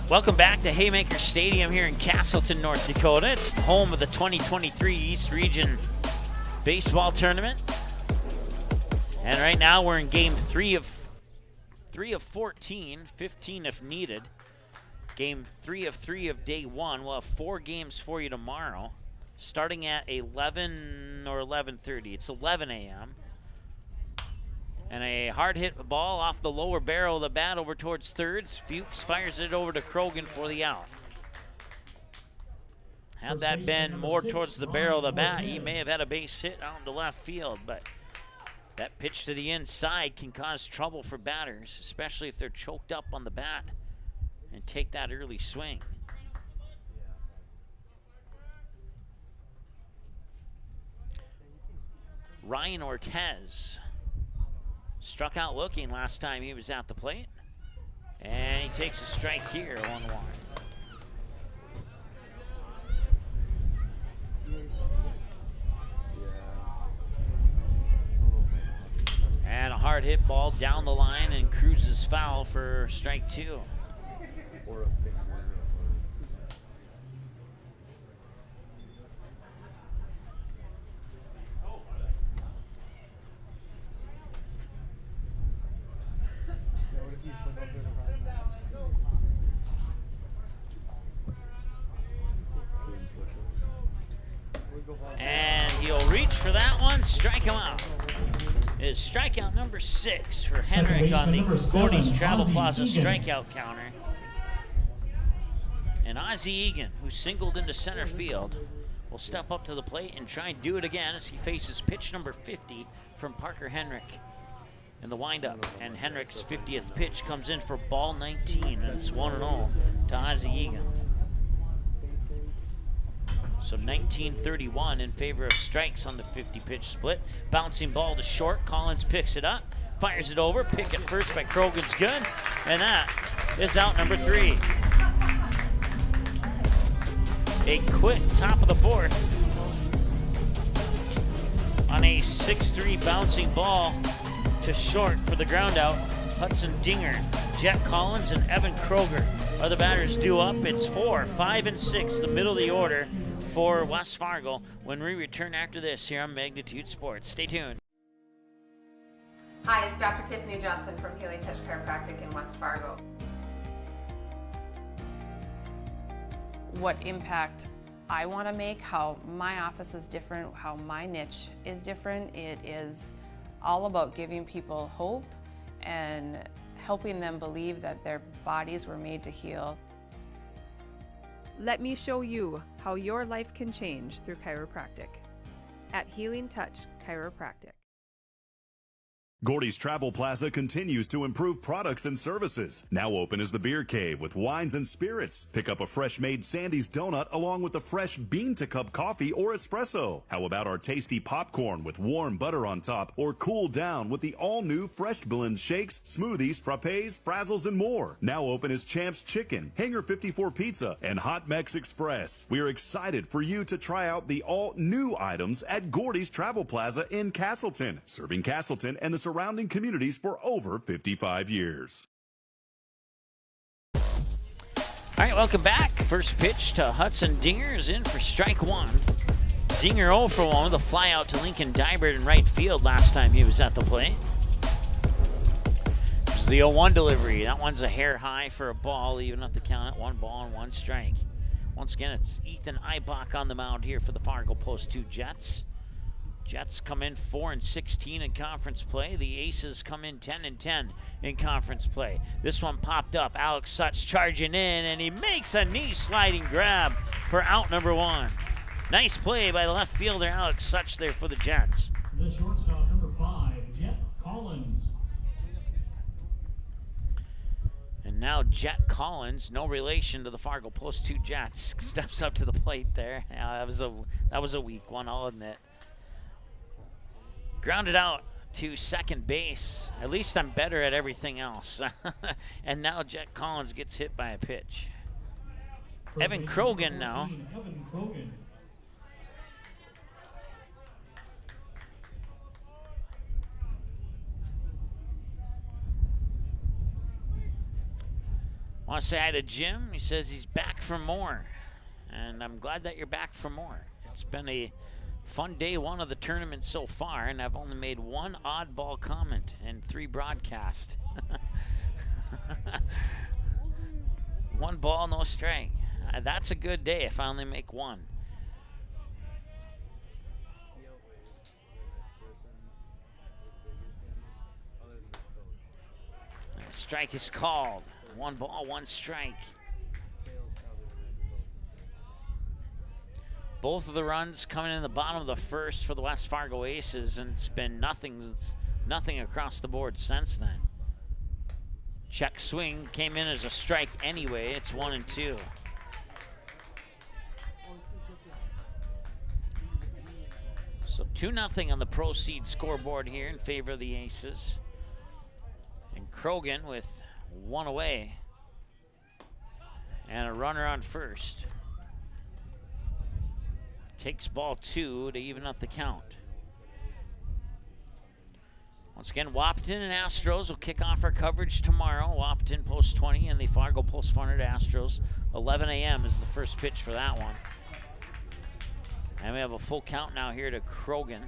Welcome back to Haymaker Stadium here in Castleton, North Dakota. It's the home of the 2023 East Region Baseball Tournament. And right now we're in game 3 of 14, 15 if needed. Game 3 of 3 of day 1. We'll have 4 games for you tomorrow, starting at 11 or 11:30. It's 11 a.m. And a hard hit ball off the lower barrel of the bat over towards third. Fuchs fires it over to Krogan for the out. Had that been more towards the barrel of the bat, he may have had a base hit out into left field, but that pitch to the inside can cause trouble for batters, especially if they're choked up on the bat and take that early swing. Ryan Ortez struck out looking last time he was at the plate. And he takes a strike here, 1-1. hard hit ball down the line and cruises foul for strike 2. And he'll reach for that one, strike him out. It's strikeout number 6 for Henrik on the Gordy's Travel Plaza strikeout counter. And Ozzie Egan, who singled into center field, will step up to the plate and try and do it again as he faces pitch number 50 from Parker Henrik in the windup. And Henrik's 50th pitch comes in for ball 19, and it's 1-0 to Ozzie Egan. So 19-31 in favor of strikes on the 50-pitch split. Bouncing ball to short. Collins picks it up, fires it over. Pick at first by Krogan's good. And that is out number 3. A quick top of the 4th on a 6-3 bouncing ball to short for the ground out. Hudson Dinger, Jet Collins, and Evan Kroger are the batters due up. It's 4, 5, and 6, the middle of the order for West Fargo when we return after this here on Magnitude Sports. Stay tuned. Hi, it's Dr. Tiffany Johnson from Healing Touch Chiropractic in West Fargo. What impact I want to make, how my office is different, how my niche is different. It is all about giving people hope and helping them believe that their bodies were made to heal. Let me show you how your life can change through chiropractic at Healing Touch Chiropractic. Gordy's Travel Plaza continues to improve products and services. Now open is the Beer Cave with wines and spirits. Pick up a fresh-made Sandy's donut along with the fresh bean-to-cup coffee or espresso. How about our tasty popcorn with warm butter on top, or cool down with the all-new Fresh Blend shakes, smoothies, frappes, frazzles, and more. Now open is Champ's Chicken, Hangar 54 Pizza, and Hot Mex Express. We are excited for you to try out the all-new items at Gordy's Travel Plaza in Castleton, serving Castleton and the surrounding communities for over 55 years. All right, welcome back. First pitch to Hudson Dinger is in for strike 1. Dinger 0 for 1 with a fly out to Lincoln Dybert in right field last time he was at the plate. This is the 0-1 delivery. That one's a hair high for a ball, even up the count at 1 ball and 1 strike. Once again, it's Ethan Eibach on the mound here for the Fargo Post 2 Jets. Jets come in 4-16 in conference play. The Aces come in 10-10 in conference play. This one popped up. Alex Such charging in, and he makes a knee sliding grab for out number 1. Nice play by the left fielder Alex Such there for the Jets. The shortstop, number 5, Jet Collins. And now Jet Collins, no relation to the Fargo Post 2 Jets, steps up to the plate there. Yeah, that was a weak one, I'll admit. Grounded out to second base. At least I'm better at everything else. And now Jet Collins gets hit by a pitch. Evan Krogan now. Evan Krogan. Want to say hi to Jim. He says he's back for more. And I'm glad that you're back for more. It's been a fun day 1 of the tournament so far, and I've only made 1 oddball comment and 3 broadcasts. 1 ball, no strike. That's a good day if I only make 1. Strike is called. 1 ball, 1 strike. Both of the runs coming in the bottom of the first for the West Fargo Aces, and it's been nothing across the board since then. Check swing came in as a strike anyway. It's 1-2. So 2-0 on the Proceed scoreboard here in favor of the Aces. And Krogan with 1 away and a runner on first. Takes ball 2 to even up the count. Once again, Wapton and Astros will kick off our coverage tomorrow. Wapton post 20 and the Fargo post 400 Astros. 11 a.m. is the first pitch for that one. And we have a full count now here to Krogan.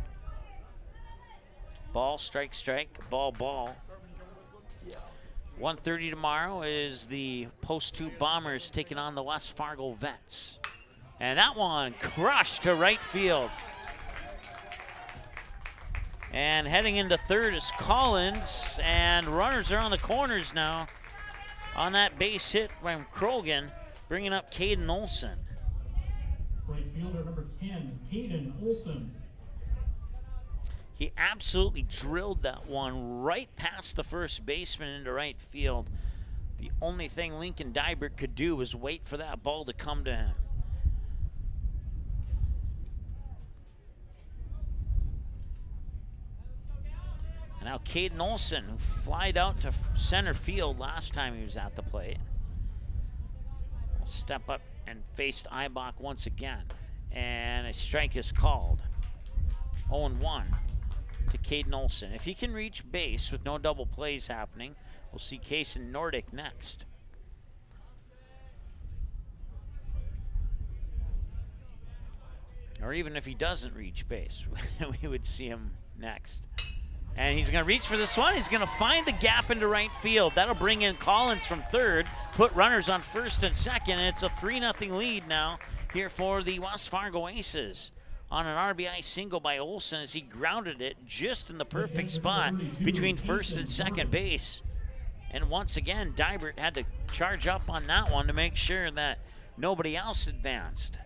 Ball, strike, strike, ball, ball. 1:30 tomorrow is the post 2 Bombers taking on the West Fargo Vets. And that one crushed to right field. And heading into third is Collins, and runners are on the corners now on that base hit from Krogan, bringing up Caden Olson. Right fielder number 10, Caden Olson. He absolutely drilled that one right past the first baseman into right field. The only thing Lincoln Dybert could do was wait for that ball to come to him. And now Caden Olson, who flied out to center field last time he was at the plate, will step up and face Eibach once again. And a strike is called. 0-1 to Caden Olson. If he can reach base with no double plays happening, we'll see Kaysen Nordic next. Or even if he doesn't reach base, we would see him next. And he's going to reach for this one. He's going to find the gap into right field. That'll bring in Collins from third, put runners on first and second, and it's a 3-0 lead now here for the West Fargo Aces on an RBI single by Olson as he grounded it just in the perfect spot between first and second base. And once again, Dybert had to charge up on that one to make sure that nobody else advanced.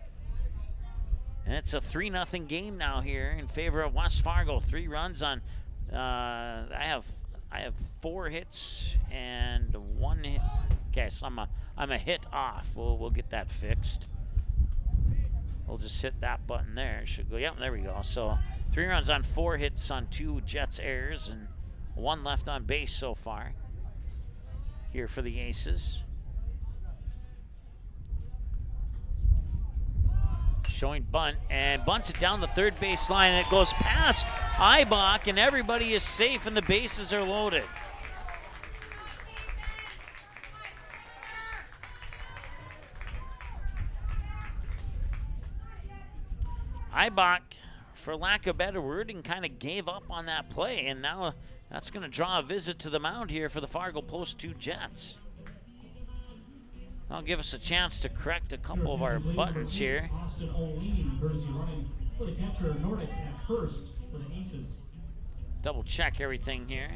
And it's a 3-0 game now here in favor of West Fargo. 3 runs on I have 4 hits and 1 hit. Okay, so I'm a hit off. We'll get that fixed. We'll just hit that button there. It should go. Yep, there we go. So 3 runs on 4 hits on 2 Jets errors and 1 left on base so far here for the Aces. Showing bunt, and bunts it down the third base line, and it goes past Eibach, and everybody is safe, and the bases are loaded. Eibach, for lack of better wording, kind of gave up on that play, and now that's going to draw a visit to the mound here for the Fargo Post 2 Jets. That'll give us a chance to correct a couple of our buttons here. Austin O'Lean, courtesy running for the catcher, Nordic at first for the Aces. Double check everything here.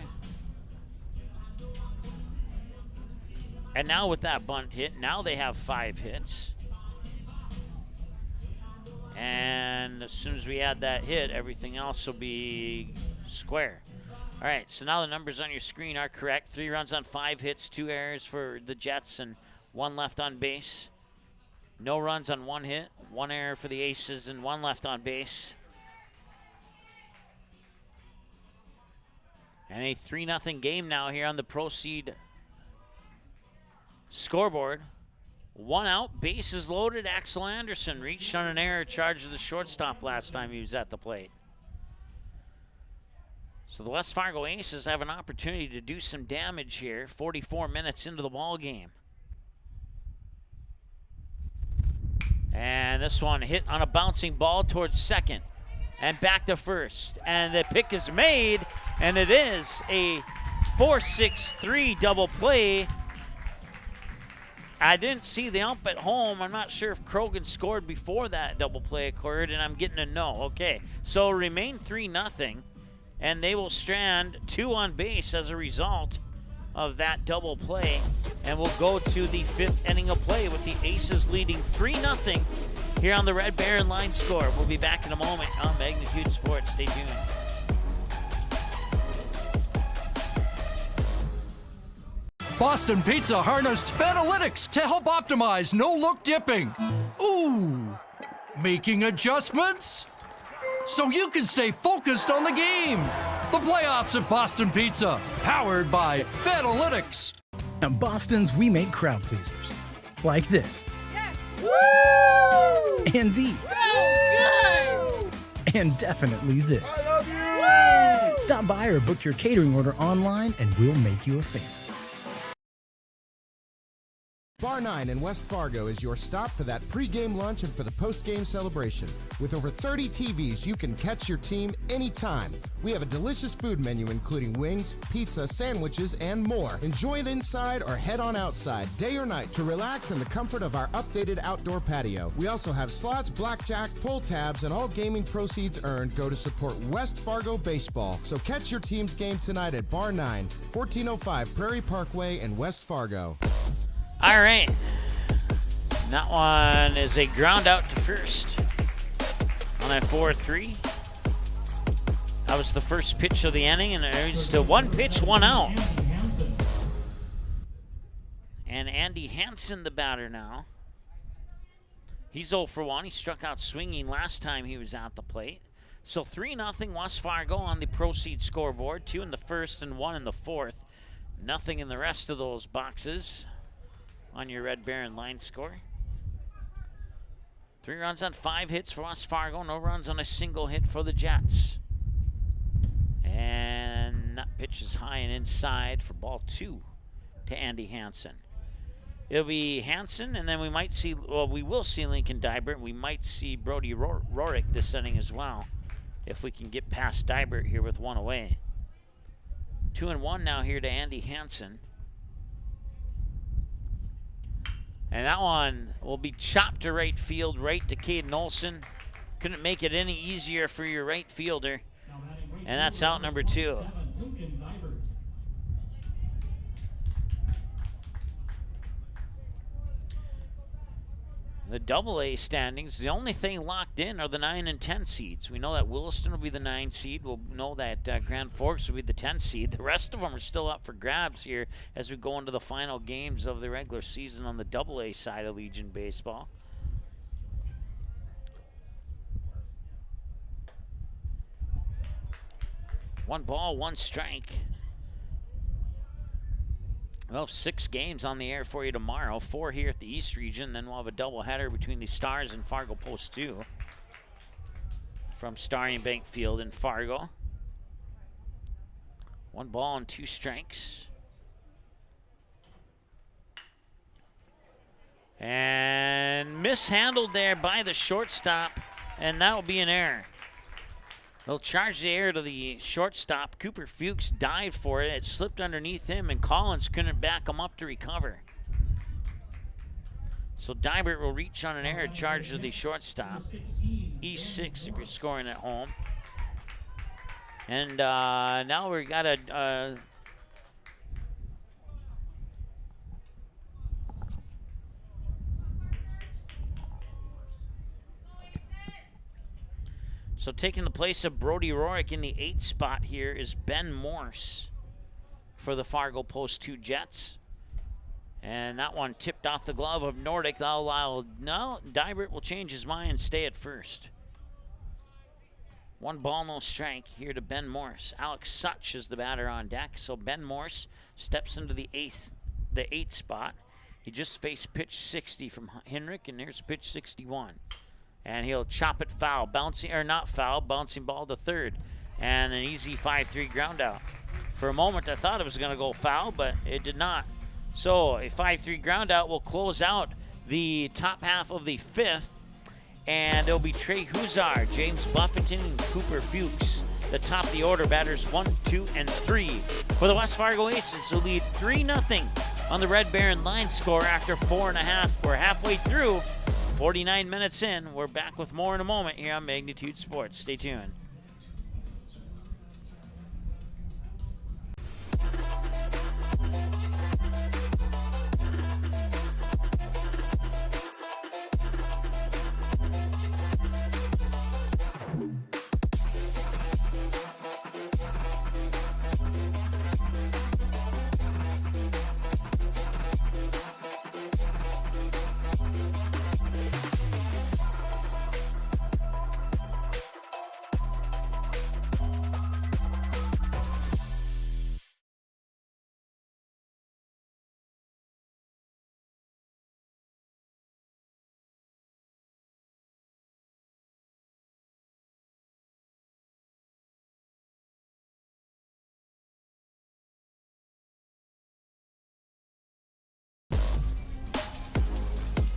And now with that bunt hit, now they have 5 hits. And as soon as we add that hit, everything else will be square. All right, so now the numbers on your screen are correct. 3 runs on 5 hits, 2 errors for the Jets, and 1 left on base. No runs on 1 hit, 1 error for the Aces, and 1 left on base. And a 3-0 game now here on the Proceed scoreboard. 1 out, bases loaded. Axel Anderson reached on an error charge to the shortstop last time he was at the plate. So the West Fargo Aces have an opportunity to do some damage here 44 minutes into the ball game. And this one hit on a bouncing ball towards second and back to first. And the pick is made, and it is a 4-6-3 double play. I didn't see the ump at home. I'm not sure if Krogan scored before that double play occurred, and I'm getting a no. Okay, so remain 3-0, and they will strand 2 on base as a result of that double play, and we'll go to the 5th inning of play with the Aces leading 3-0 here on the Red Baron line score. We'll be back in a moment on Magnitude Sports. Stay tuned. Boston Pizza harnessed Fanalytics to help optimize no-look dipping. Ooh, making adjustments so you can stay focused on the game. The playoffs at Boston Pizza, powered by Fanalytics. At Boston's, we make crowd pleasers. Like this. Yes. Woo! And these. So good! And definitely this. I love you! Stop by or book your catering order online and we'll make you a fan. Bar 9 in West Fargo is your stop for that pregame lunch and for the postgame celebration. With over 30 TVs, you can catch your team anytime. We have a delicious food menu including wings, pizza, sandwiches, and more. Enjoy it inside or head on outside, day or night, to relax in the comfort of our updated outdoor patio. We also have slots, blackjack, pull tabs, and all gaming proceeds earned go to support West Fargo baseball. So catch your team's game tonight at Bar 9, 1405 Prairie Parkway in West Fargo. All right. That one is a ground out to first on a 4-3. That was the first pitch of the inning, and it's still one pitch, one out. And Andy Hansen, the batter now. He's 0 for 1. He struck out swinging last time he was at the plate. So 3-0 West Fargo on the proceed scoreboard. 2 in the first and 1 in the fourth. Nothing in the rest of those boxes on your Red Baron line score. 3 runs on 5 hits for West Fargo. No runs on a single hit for the Jets. And that pitch is high and inside for ball 2 to Andy Hansen. It'll be Hansen, and then we might see, well, we will see Lincoln Dybert. We might see Brody Rorick this inning as well, if we can get past Dybert here with 1 away. 2-1 now here to Andy Hansen. And that one will be chopped to right field, right to Caden Olsen. Couldn't make it any easier for your right fielder. And that's out number 2. The Double-A standings, the only thing locked in are the 9 and 10 seeds. We know that Williston will be the 9 seed. We'll know that Grand Forks will be the 10 seed. The rest of them are still up for grabs here as we go into the final games of the regular season on the Double-A side of Legion Baseball. One ball, one strike. We'll have 6 games on the air for you tomorrow. 4 here at the East Region. Then we'll have a doubleheader between the Stars and Fargo Post 2 from Starry Bank Field in Fargo. 1 ball and 2 strikes. And mishandled there by the shortstop, and that'll be an error. They'll charge the error to the shortstop. Cooper Fuchs dived for it. It slipped underneath him, and Collins couldn't back him up to recover. So Dybert will reach on an error charge to the shortstop. E6 if you're scoring at home. And now we've got a... So taking the place of Brody Rorick in the 8th spot here is Ben Morse for the Fargo Post 2 Jets. And that one tipped off the glove of Nordic. That'll allow, no, Dybert will change his mind and stay at first. 1 ball, no strike here to Ben Morse. Alex Such is the batter on deck. So Ben Morse steps into the 8th spot. He just faced pitch 60 from Henrik, and there's pitch 61. And he'll chop it foul, bouncing, or not foul, bouncing ball to third. And an easy 5-3 ground out. For a moment, I thought it was going to go foul, but it did not. So a 5-3 ground out will close out the top half of the 5th. And it'll be Trey Huzar, James Buffington, and Cooper Fuchs. The top of the order batters 1, 2, and 3 for the West Fargo Aces, who lead 3-0 on the Red Baron line score after 4.5. We're halfway through. 49 minutes in. We're back with more in a moment here on Magnitude Sports. Stay tuned.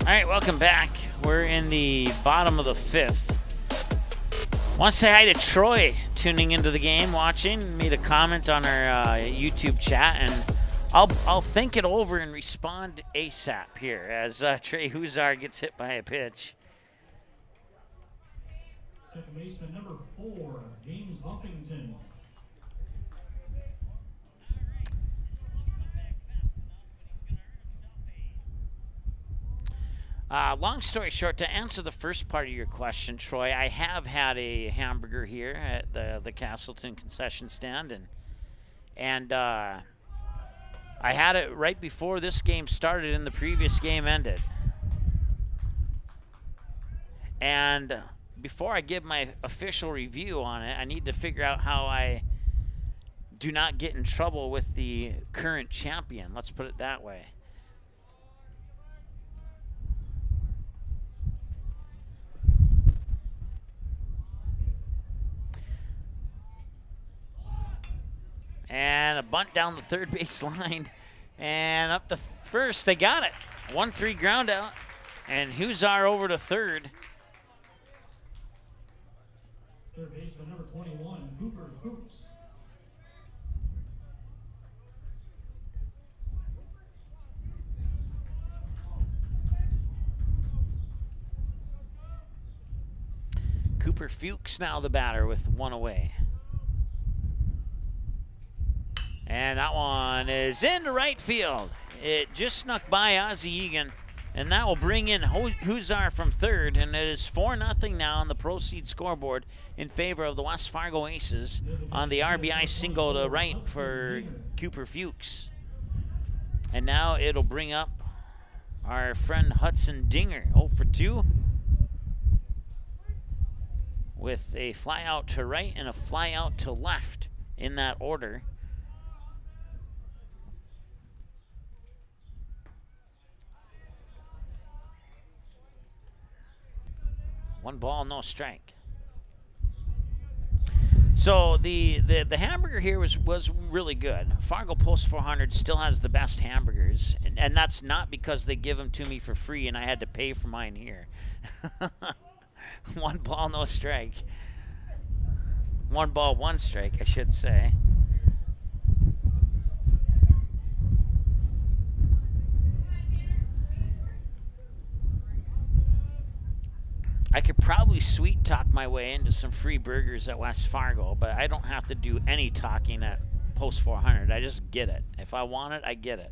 All right, welcome back. We're in the bottom of the 5th. Want to say hi to Troy tuning into the game, watching. Made a comment on our YouTube chat, and I'll think it over and respond ASAP here as Trey Huzar gets hit by a pitch. Second baseman number 4, James Buffington. Long story short, to answer the first part of your question, Troy, I have had a hamburger here at the Castleton concession stand, and I had it right before this game started and the previous game ended. And before I give my official review on it, I need to figure out how I do not get in trouble with the current champion. Let's put it that way. And a bunt down the third base line. And up to first. They got it. 1-3 ground out. And Huzar over to third. Third baseman number 21, Cooper Hoops. Cooper Fuchs now the batter with one away. And that one is into right field. It just snuck by Ozzie Egan, and that will bring in Huzar from third, and it is 4-0 now on the Proceed scoreboard in favor of the West Fargo Aces on the RBI single to right for Cooper Fuchs. And now it'll bring up our friend Hudson Dinger, 0 for 2, with a fly out to right and a fly out to left in that order. One ball, no strike. So the hamburger here was really good. Fargo Post 400 still has the best hamburgers, and that's not because they give them to me for free and I had to pay for mine here. One ball, no strike. One ball, one strike, I should say. I could probably sweet talk my way into some free burgers at West Fargo, but I don't have to do any talking at Post 400. I just get it. If I want it, I get it.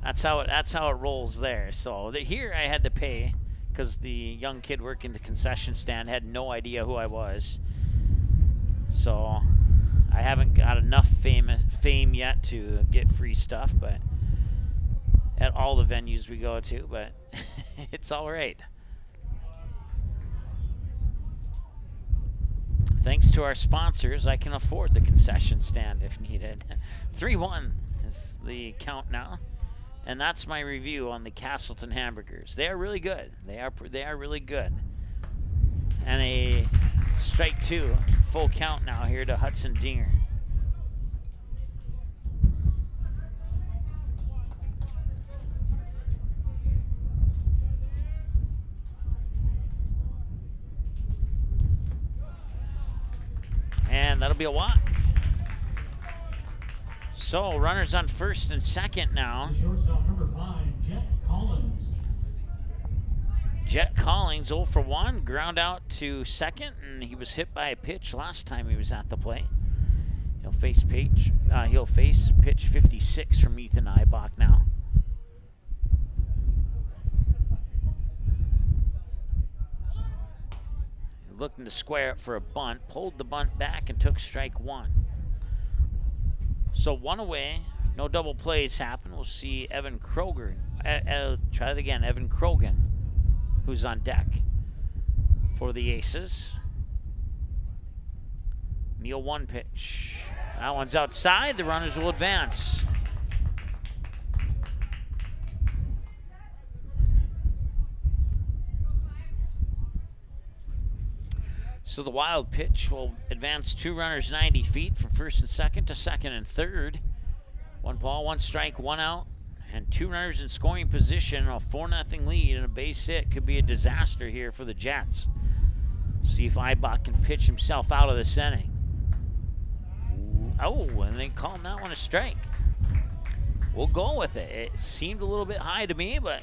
That's how it rolls there. So here I had to pay because the young kid working the concession stand had no idea who I was. So I haven't got enough fame yet to get free stuff, but at all the venues we go to, but it's all right. Thanks to our sponsors, I can afford the concession stand if needed. 3-1 is the count now. And that's my review on the Castleton hamburgers. They are really good. They are really good. And a strike two, full count now here to Hudson Dinger. And that'll be a walk. So runners on first and second now. Shortstop number 5, Jet Collins. Jet Collins 0 for 1, ground out to second, and he was hit by a pitch last time he was at the plate. He'll face pitch 56 from Ethan Eibach now. Looking to square it for a bunt, pulled the bunt back and took strike one. So one away, if no double plays happen, we'll see Evan Kroger. Try it again, Evan Krogan, who's on deck for the Aces. Neal 1 pitch. That one's outside, the runners will advance. So the wild pitch will advance 2 runners 90 feet from first and second to second and third. 1 ball, 1 strike, 1 out. And 2 runners in scoring position, a 4-0 lead, and a base hit could be a disaster here for the Jets. See if Eibach can pitch himself out of this inning. Oh, and they called that one a strike. We'll go with it. It seemed a little bit high to me, but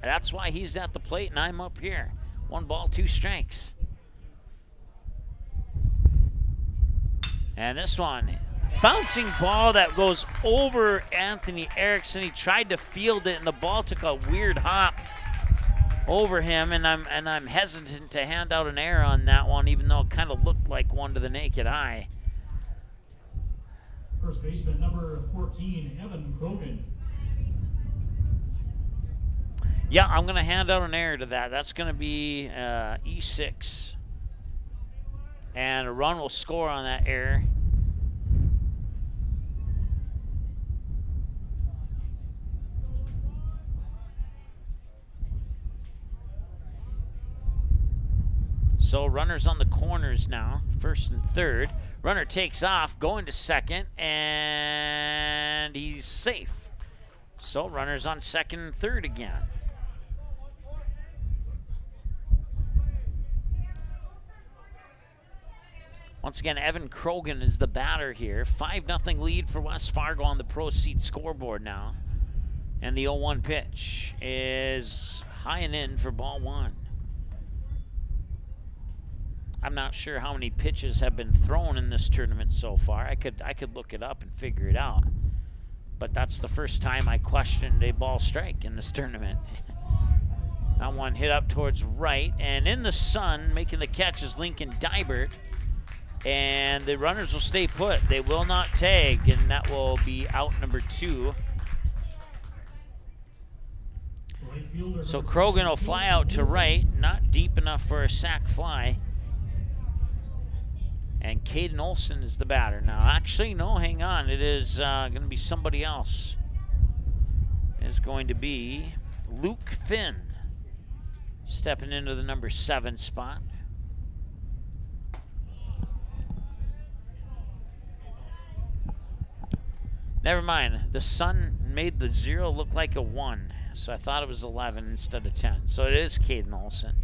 that's why he's at the plate and I'm up here. 1 ball, 2 strikes. And this one, bouncing ball that goes over Anthony Erickson. He tried to field it, and the ball took a weird hop over him, and I'm hesitant to hand out an error on that one, even though it kind of looked like one to the naked eye. First baseman number 14, Evan Krogan. Yeah, I'm going to hand out an error to that. That's going to be E6. And a run will score on that error. So runners on the corners now, first and third. Runner takes off, going to second, and he's safe. So runners on second and third again. Once again, Evan Krogan is the batter here. 5-0 lead for West Fargo on the Proceed scoreboard now. And the 0-1 pitch is high and in for ball 1. I'm not sure how many pitches have been thrown in this tournament so far. I could look it up and figure it out. But that's the first time I questioned a ball strike in this tournament. That one hit up towards right, and in the sun, making the catch is Lincoln Dybert. And the runners will stay put. They will not tag, and that will be out number 2. So Krogan will fly out to right, not deep enough for a sac fly. And Caden Olson is the batter. Now, actually, no, hang on. It is going to be somebody else. It is going to be Luke Finn stepping into the number 7 spot. Never mind. The sun made the 0 look like a 1. So I thought it was 11 instead of 10. So it is Caden Olson.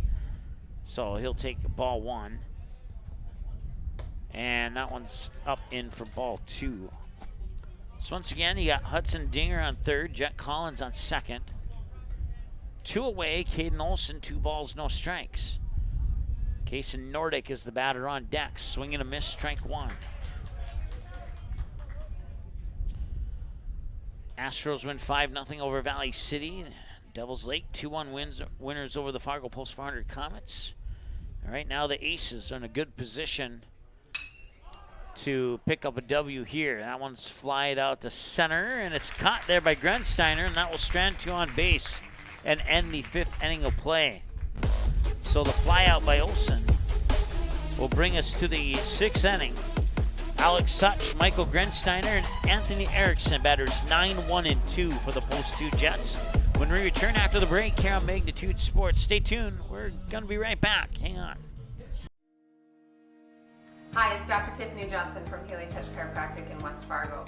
So he'll take ball 1. And that one's up in for ball 2. So once again, you got Hudson Dinger on third, Jet Collins on second. 2 away, Caden Olson, 2 balls, no strikes. Kason Nordic is the batter on deck, swinging a miss, strike 1. Astros win 5-0 over Valley City. Devils Lake 2-1 winners over the Fargo Post 400 Comets. All right, now the Aces are in a good position to pick up a W here. That one's flied out to center, and it's caught there by Grensteiner, and that will strand 2 on base and end the 5th inning of play. So the fly out by Olsen will bring us to the 6th inning. Alex Such, Michael Grensteiner, and Anthony Erickson, batters 9, 1, and 2 for the Post 2 Jets. When we return after the break here on Magnitude Sports, stay tuned. We're going to be right back. Hang on. Hi, it's Dr. Tiffany Johnson from Healing Touch Chiropractic in West Fargo.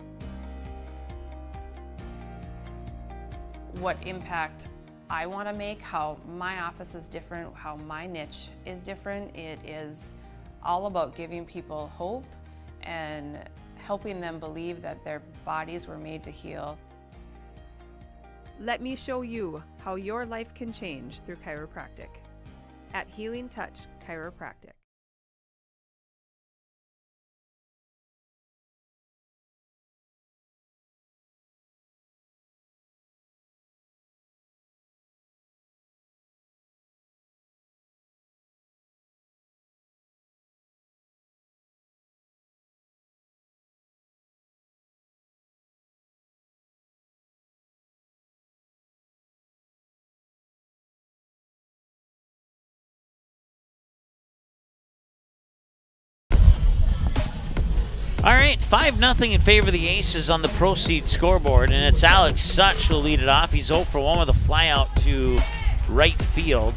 What impact I want to make, how my office is different, how my niche is different. It is all about giving people hope and helping them believe that their bodies were made to heal. Let me show you how your life can change through chiropractic at Healing Touch Chiropractic. All right, 5-0 in favor of the Aces on the Proceed scoreboard, and it's Alex Such who'll lead it off. He's 0 for 1 with a fly out to right field.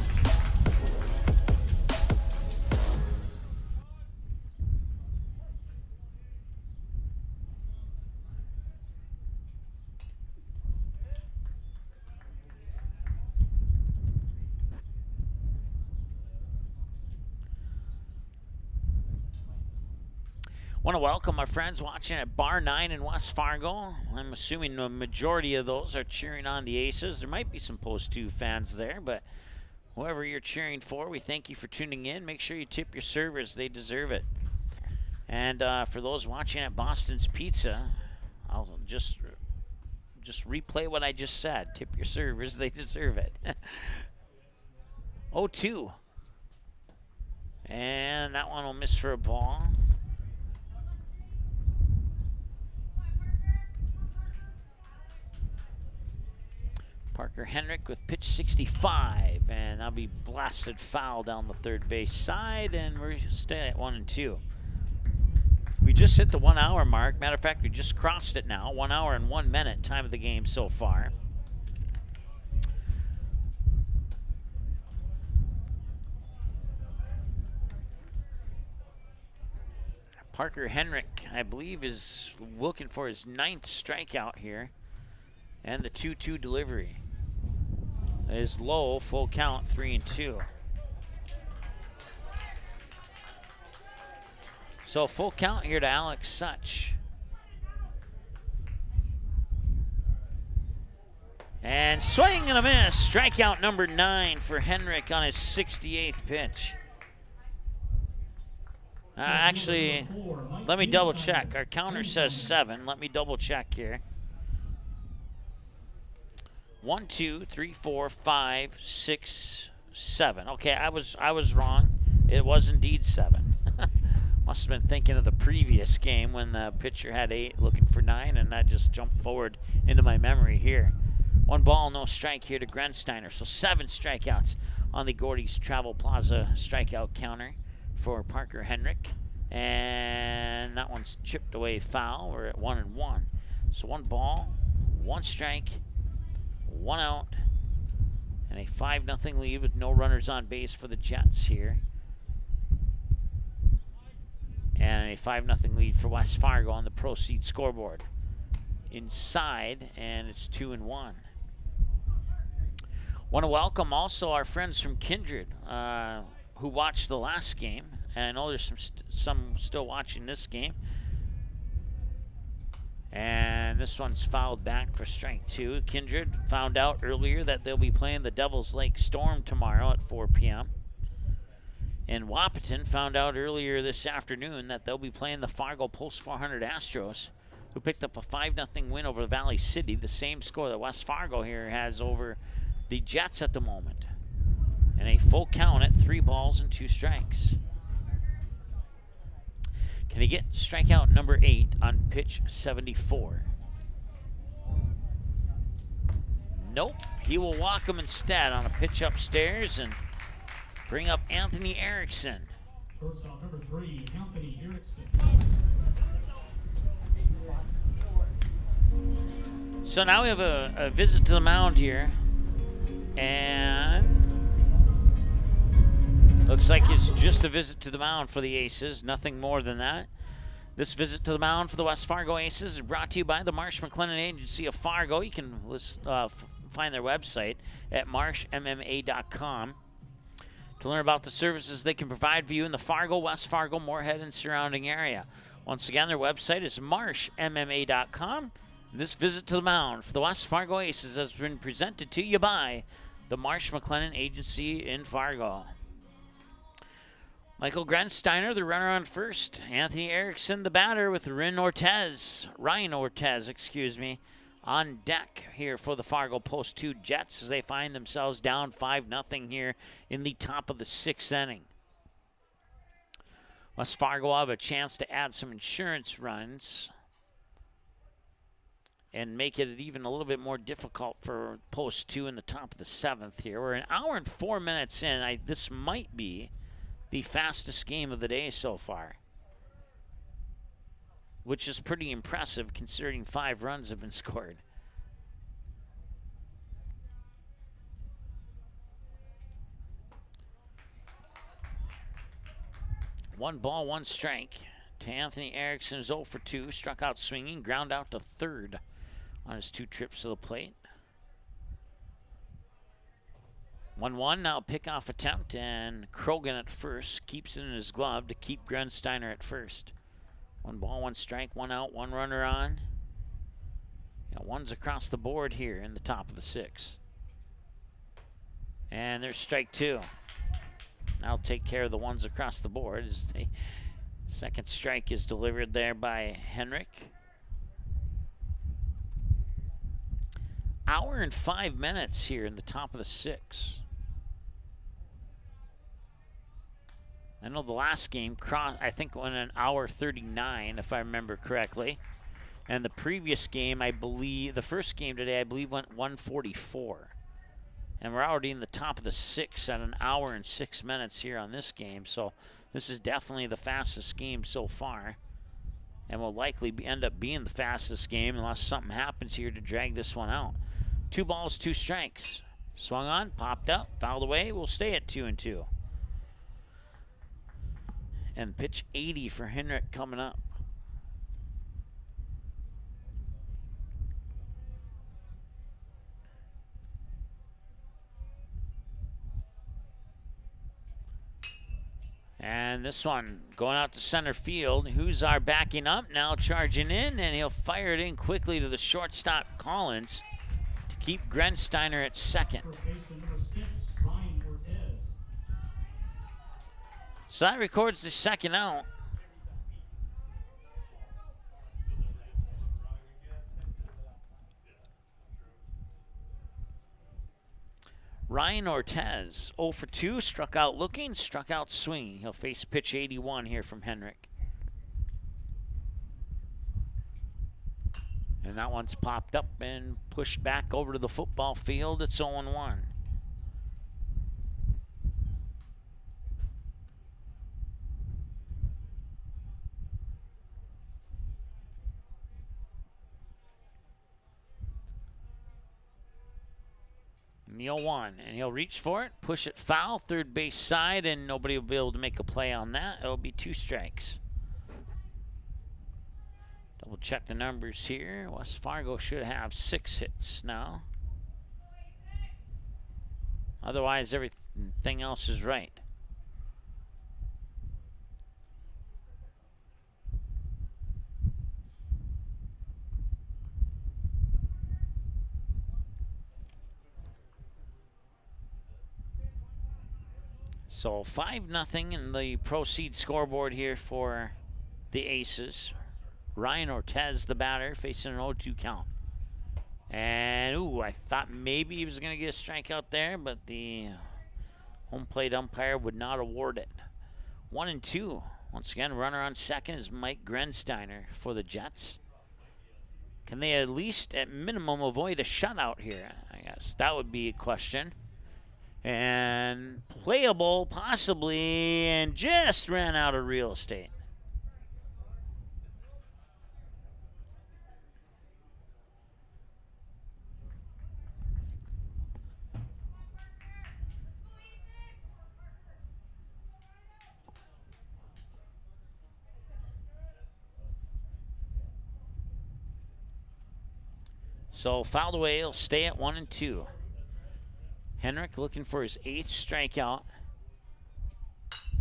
Want to welcome our friends watching at Bar 9 in West Fargo. I'm assuming the majority of those are cheering on the Aces. There might be some Post 2 fans there, but whoever you're cheering for, we thank you for tuning in. Make sure you tip your servers. They deserve it. And for those watching at Boston's Pizza, I'll just replay what I just said. Tip your servers. They deserve it. 0-2. And that one will miss for a ball. Parker Henrik with pitch 65, and that'll be blasted foul down the third base side, and we're staying at 1-2. We just hit the 1 hour mark. Matter of fact, we just crossed it now. 1 hour and 1 minute time of the game so far. Parker Henrik, I believe, is looking for his 9th strikeout here, and the 2-2 delivery is low, full count, 3-2. So full count here to Alex Such. And swing and a miss. Strikeout number 9 for Henrik on his 68th pitch. Actually, let me double check. Our counter says 7. Let me double check here. 1, 2, 3, 4, 5, 6, 7. Okay, I was wrong. It was indeed 7. Must have been thinking of the previous game when the pitcher had 8 looking for 9, and that just jumped forward into my memory here. 1 ball, no strike here to Grensteiner. So 7 strikeouts on the Gordy's Travel Plaza strikeout counter for Parker Henrik. And that one's chipped away foul. We're at 1-1. So 1 ball, 1 strike, 1 out, and a 5-0 lead with no runners on base for the Jets here. And a 5-0 lead for West Fargo on the Proceed scoreboard. Inside, and it's 2-1. Want to welcome also our friends from Kindred who watched the last game. And I know there's some still watching this game. And this one's fouled back for strike 2. Kindred found out earlier that they'll be playing the Devil's Lake Storm tomorrow at 4 p.m. And Wahpeton found out earlier this afternoon that they'll be playing the Fargo Post 400 Astros, who picked up a 5-0 win over Valley City, the same score that West Fargo here has over the Jets at the moment. And a full count at 3 balls and 2 strikes. Can he get strikeout number 8 on pitch 74? Nope. He will walk him instead on a pitch upstairs and bring up Anthony Erickson. Shortstop number 3, Anthony Erickson. So now we have a visit to the mound here. And looks like it's just a visit to the mound for the Aces, nothing more than that. This visit to the mound for the West Fargo Aces is brought to you by the Marsh McLennan Agency of Fargo. You can find their website at marshmma.com to learn about the services they can provide for you in the Fargo, West Fargo, Moorhead, and surrounding area. Once again, their website is marshmma.com. This visit to the mound for the West Fargo Aces has been presented to you by the Marsh McLennan Agency in Fargo. Michael Grensteiner, the runner on first. Anthony Erickson, the batter, with Ryan Ortez, on deck here for the Fargo Post 2 Jets as they find themselves down 5-0 here in the top of the 6th inning. West Fargo will have a chance to add some insurance runs and make it even a little bit more difficult for Post 2 in the top of the 7th here. We're an hour and 4 minutes in. This might be the fastest game of the day so far, which is pretty impressive considering 5 runs have been scored. One ball, 1 strike to Anthony Erickson, 0 for 2, struck out swinging, ground out to third on his 2 trips to the plate. 1-1 now, pickoff attempt, and Krogan at first keeps it in his glove to keep Grensteiner at first. 1 ball, 1 strike, 1 out, 1 runner on. Yeah, 1's across the board here in the top of the 6th. And there's strike 2. I'll take care of the 1s across the board as the second strike is delivered there by Henrik. Hour and 5 minutes here in the top of the 6th. I know the last game, I think, went an hour 39, if I remember correctly. And the previous game, I believe, the first game today, I believe, went 144. And we're already in the top of the 6th at an hour and 6 minutes here on this game. So this is definitely the fastest game so far. And will likely end up being the fastest game unless something happens here to drag this one out. 2 balls, 2 strikes. Swung on, popped up, fouled away. We'll stay at 2-2. And pitch 80 for Henrik coming up. And this one going out to center field. Huzar backing up, now charging in, and he'll fire it in quickly to the shortstop Collins to keep Grensteiner at second. So that records the second out. Ryan Ortez, 0 for 2, struck out looking, struck out swinging. He'll face pitch 81 here from Henrik. And that one's popped up and pushed back over to the football field. It's 0-1. Neil 1, and he'll reach for it, push it foul, third base side, and nobody will be able to make a play on that. It'll be 2 strikes. Double check the numbers here. West Fargo should have 6 hits now. Otherwise, everything else is right. So 5-0 in the proceed scoreboard here for the Aces. Ryan Ortez, the batter, facing an 0-2 count. And, ooh, I thought maybe he was going to get a strikeout there, but the home plate umpire would not award it. 1-2. Once again, runner on second is Mike Grensteiner for the Jets. Can they at least, at minimum, avoid a shutout here? I guess that would be a question. And playable, possibly, and just ran out of real estate. So fouled away, he'll stay at 1-2. Henrik looking for his 8th strikeout.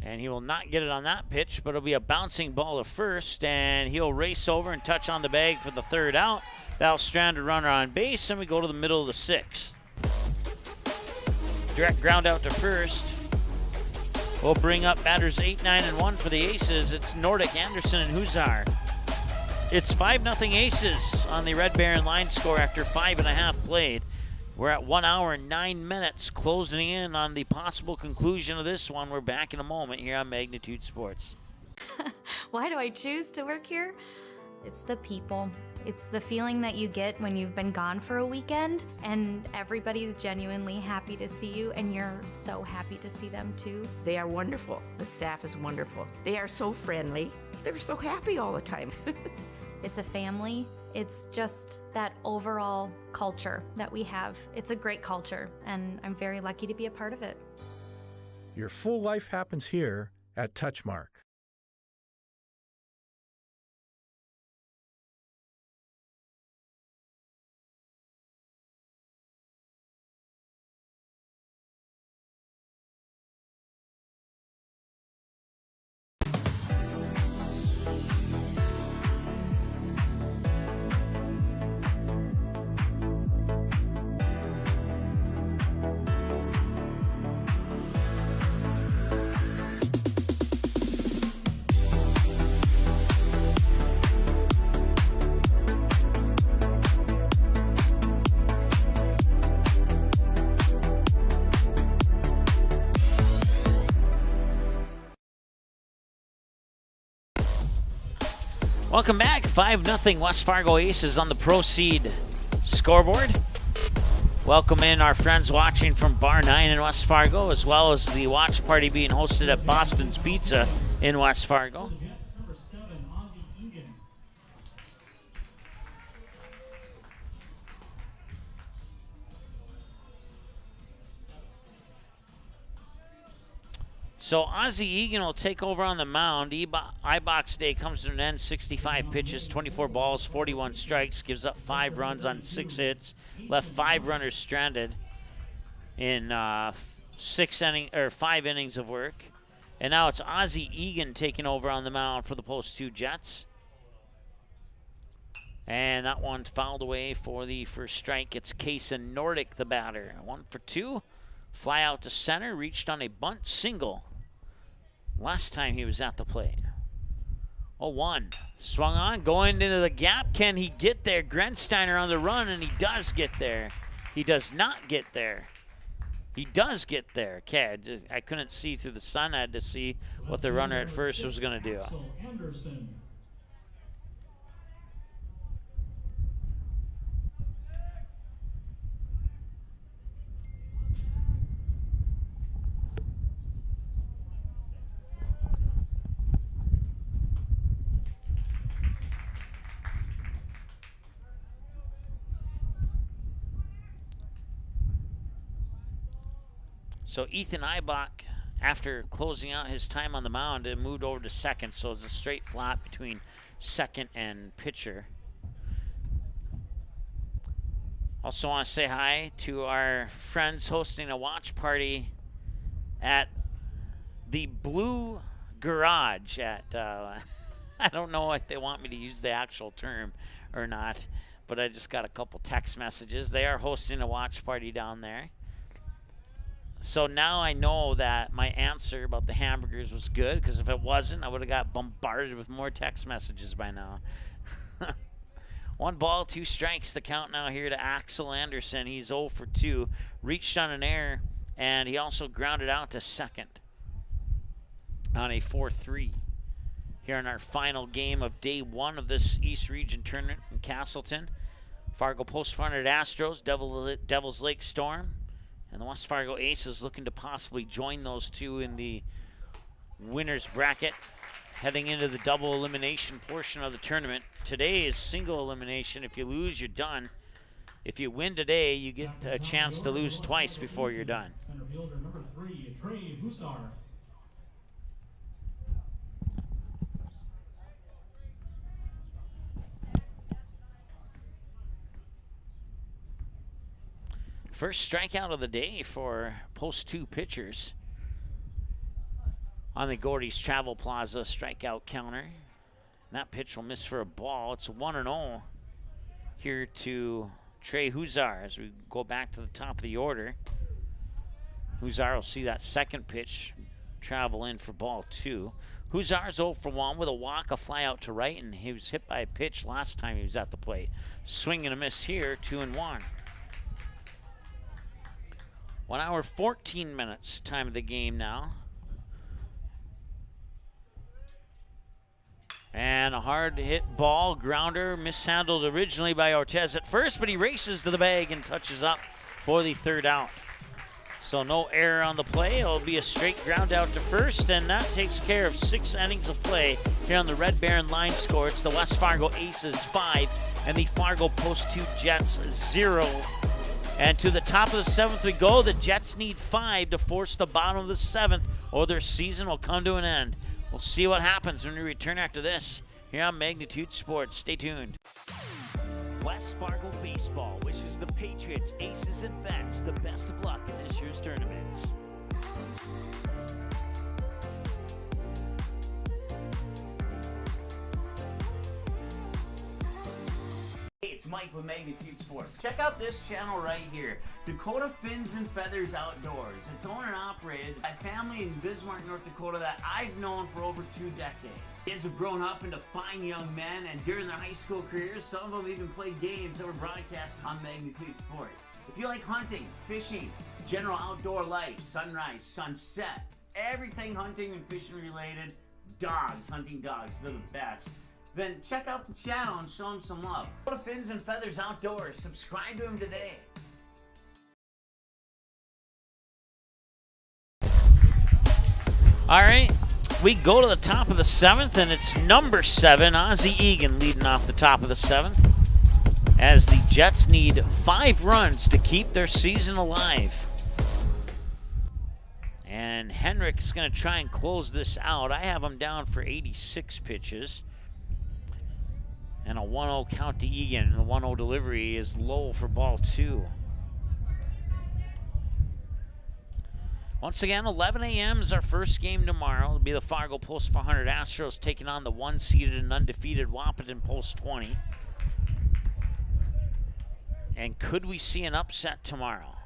And he will not get it on that pitch, but it'll be a bouncing ball to first, and he'll race over and touch on the bag for the 3rd out. That'll strand a runner on base, and we go to the middle of the 6th. Direct ground out to first. We'll bring up batters 8, 9, and 1 for the Aces. It's Nordic, Anderson, and Huzar. It's 5-0 Aces on the Red Baron line score after 5.5 played. We're at 1 hour and 9 minutes, closing in on the possible conclusion of this one. We're back in a moment here on Magnitude Sports. Why do I choose to work here? It's the people. It's the feeling that you get when you've been gone for a weekend and everybody's genuinely happy to see you and you're so happy to see them too. They are wonderful. The staff is wonderful. They are so friendly. They're so happy all the time. It's a family. It's just that overall culture that we have. It's a great culture, and I'm very lucky to be a part of it. Your full life happens here at Touchmark. Welcome back. 5-0 West Fargo Aces on the Proceed scoreboard. Welcome in our friends watching from Bar 9 in West Fargo, as well as the watch party being hosted at Boston's Pizza in West Fargo. So Ozzie Egan will take over on the mound. I-Box Day comes to an end. 65 pitches, 24 balls, 41 strikes. Gives up 5 runs on 6 hits. Left 5 runners stranded in 5 innings of work. And now it's Ozzie Egan taking over on the mound for the Post 2 Jets. And that one fouled away for the first strike. It's Kason Nordic, the batter. 1 for 2. Fly out to center. Reached on a bunt single last time he was at the plate. 0-1. Swung on, going into the gap. Can he get there? Grensteiner on the run, and he does get there. He does not get there. He does get there. Okay, I couldn't see through the sun. I had to see what the runner at first was going to do. So Ethan Eibach, after closing out his time on the mound, moved over to second. So it's a straight flop between second and pitcher. Also want to say hi to our friends hosting a watch party at the Blue Garage at, I don't know if they want me to use the actual term or not, but I just got a couple text messages. They are hosting a watch party down there. So now I know that my answer about the hamburgers was good, because if it wasn't, I would have got bombarded with more text messages by now. 1 ball, 2 strikes. The count now here to Axel Anderson. He's 0 for 2. Reached on an error, and he also grounded out to second on a 4-3. Here in our final game of day 1 of this East Region tournament from Castleton. Fargo Post 400 Astros, Devil's Lake Storm. And the West Fargo Aces looking to possibly join those two in the winner's bracket, heading into the double elimination portion of the tournament. Today is single elimination. If you lose, you're done. If you win today, you get a chance to lose twice before you're done. Center fielder number 3, Trey Hussar. First strikeout of the day for Post 2 pitchers on the Gordy's Travel Plaza strikeout counter. And that pitch will miss for a ball. It's 1-0 here to Trey Hussar as we go back to the top of the order. Hussar will see that second pitch travel in for ball 2. Hussar's 0 for 1 with a walk, a fly out to right, and he was hit by a pitch last time he was at the plate. Swing and a miss here, 2-1. 1 hour, 14 minutes, time of the game now. And a hard hit ball, grounder, mishandled originally by Ortez at first, but he races to the bag and touches up for the 3rd out. So no error on the play. It'll be a straight ground out to first, and that takes care of 6 innings of play here on the Red Baron line score. It's the West Fargo Aces 5 and the Fargo Post 2 Jets 0. And to the top of the 7th we go. The Jets need 5 to force the bottom of the 7th, or their season will come to an end. We'll see what happens when we return after this here on Magnitude Sports. Stay tuned. West Fargo Baseball wishes the Patriots, Aces, and Vets the best of luck in this year's tournaments. Hey, it's Mike with Magnitude Sports. Check out this channel right here, Dakota Fins and Feathers Outdoors. It's owned and operated by a family in Bismarck, North Dakota that I've known for over 2 decades. Kids have grown up into fine young men, and during their high school careers, some of them even played games that were broadcast on Magnitude Sports. If you like hunting, fishing, general outdoor life, sunrise, sunset, everything hunting and fishing related, dogs, hunting dogs, they're the best. then check out the channel and show him some love. Go to Fins and Feathers Outdoors. Subscribe to him today. All right, we go to the top of the 7th, and it's number 7, Ozzie Egan, leading off the top of the 7th, as the Jets need 5 runs to keep their season alive. And Henrik's going to try and close this out. I have him down for 86 pitches. And a 1-0 count to Egan. And the 1-0 delivery is low for ball 2. Once again, 11 a.m. is our first game tomorrow. It'll be the Fargo Post 400 Astros taking on the 1-seeded and undefeated Wahpeton Post 20. And could we see an upset tomorrow?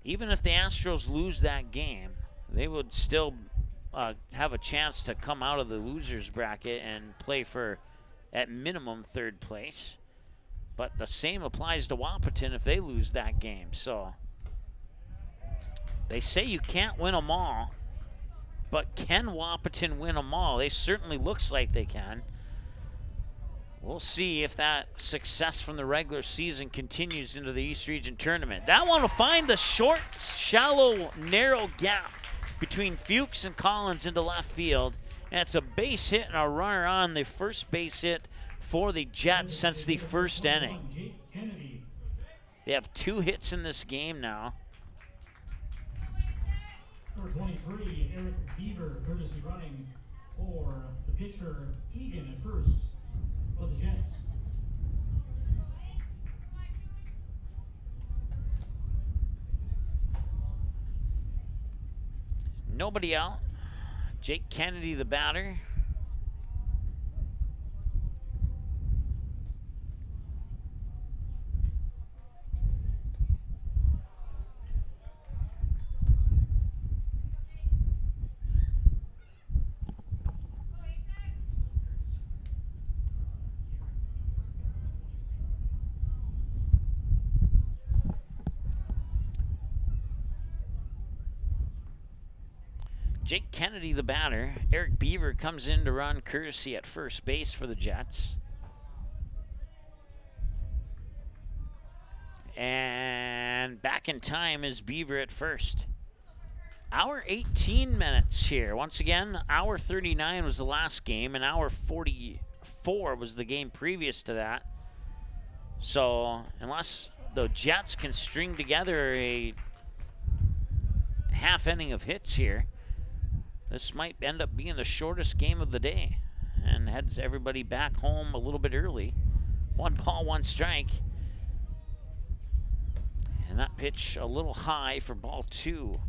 Even if the Astros lose that game, they would still have a chance to come out of the losers bracket and play for, at minimum, 3rd place. But the same applies to Wahpeton if they lose that game. So they say you can't win them all, but can Wahpeton win them all? They certainly looks like they can. We'll see if that success from the regular season continues into the East Region Tournament. That one will find the short, shallow, narrow gap between Fuchs and Collins into left field. And it's a base hit and a runner on, the first base hit for the Jets since the first inning. They have 2 hits in this game now. Number 23, Eric Beaver, courtesy running for the pitcher Egan at first for the Jets. Nobody out. Jake Kennedy, the batter. Jake Kennedy, the batter. Eric Beaver comes in to run courtesy at first base for the Jets. And back in time is Beaver at first. Hour 18 minutes here. Once again, hour 39 was the last game, and hour 44 was the game previous to that. So unless the Jets can string together a half inning of hits here, this might end up being the shortest game of the day and heads everybody back home a little bit early. 1 ball, 1 strike. And that pitch a little high for ball 2.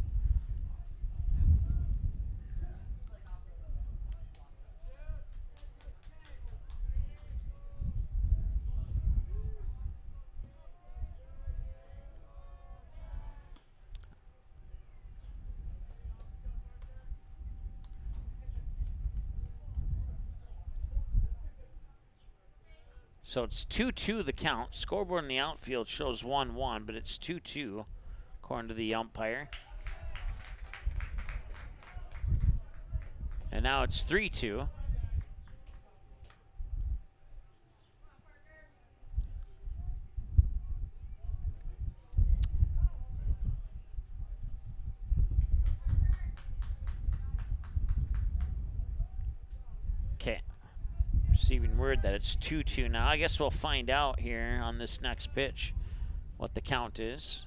So it's 2-2 the count. Scoreboard in the outfield shows 1-1, but it's 2-2 according to the umpire. And now it's 3-2. Okay. Receiving word that it's 2-2 now. I guess we'll find out here on this next pitch what the count is.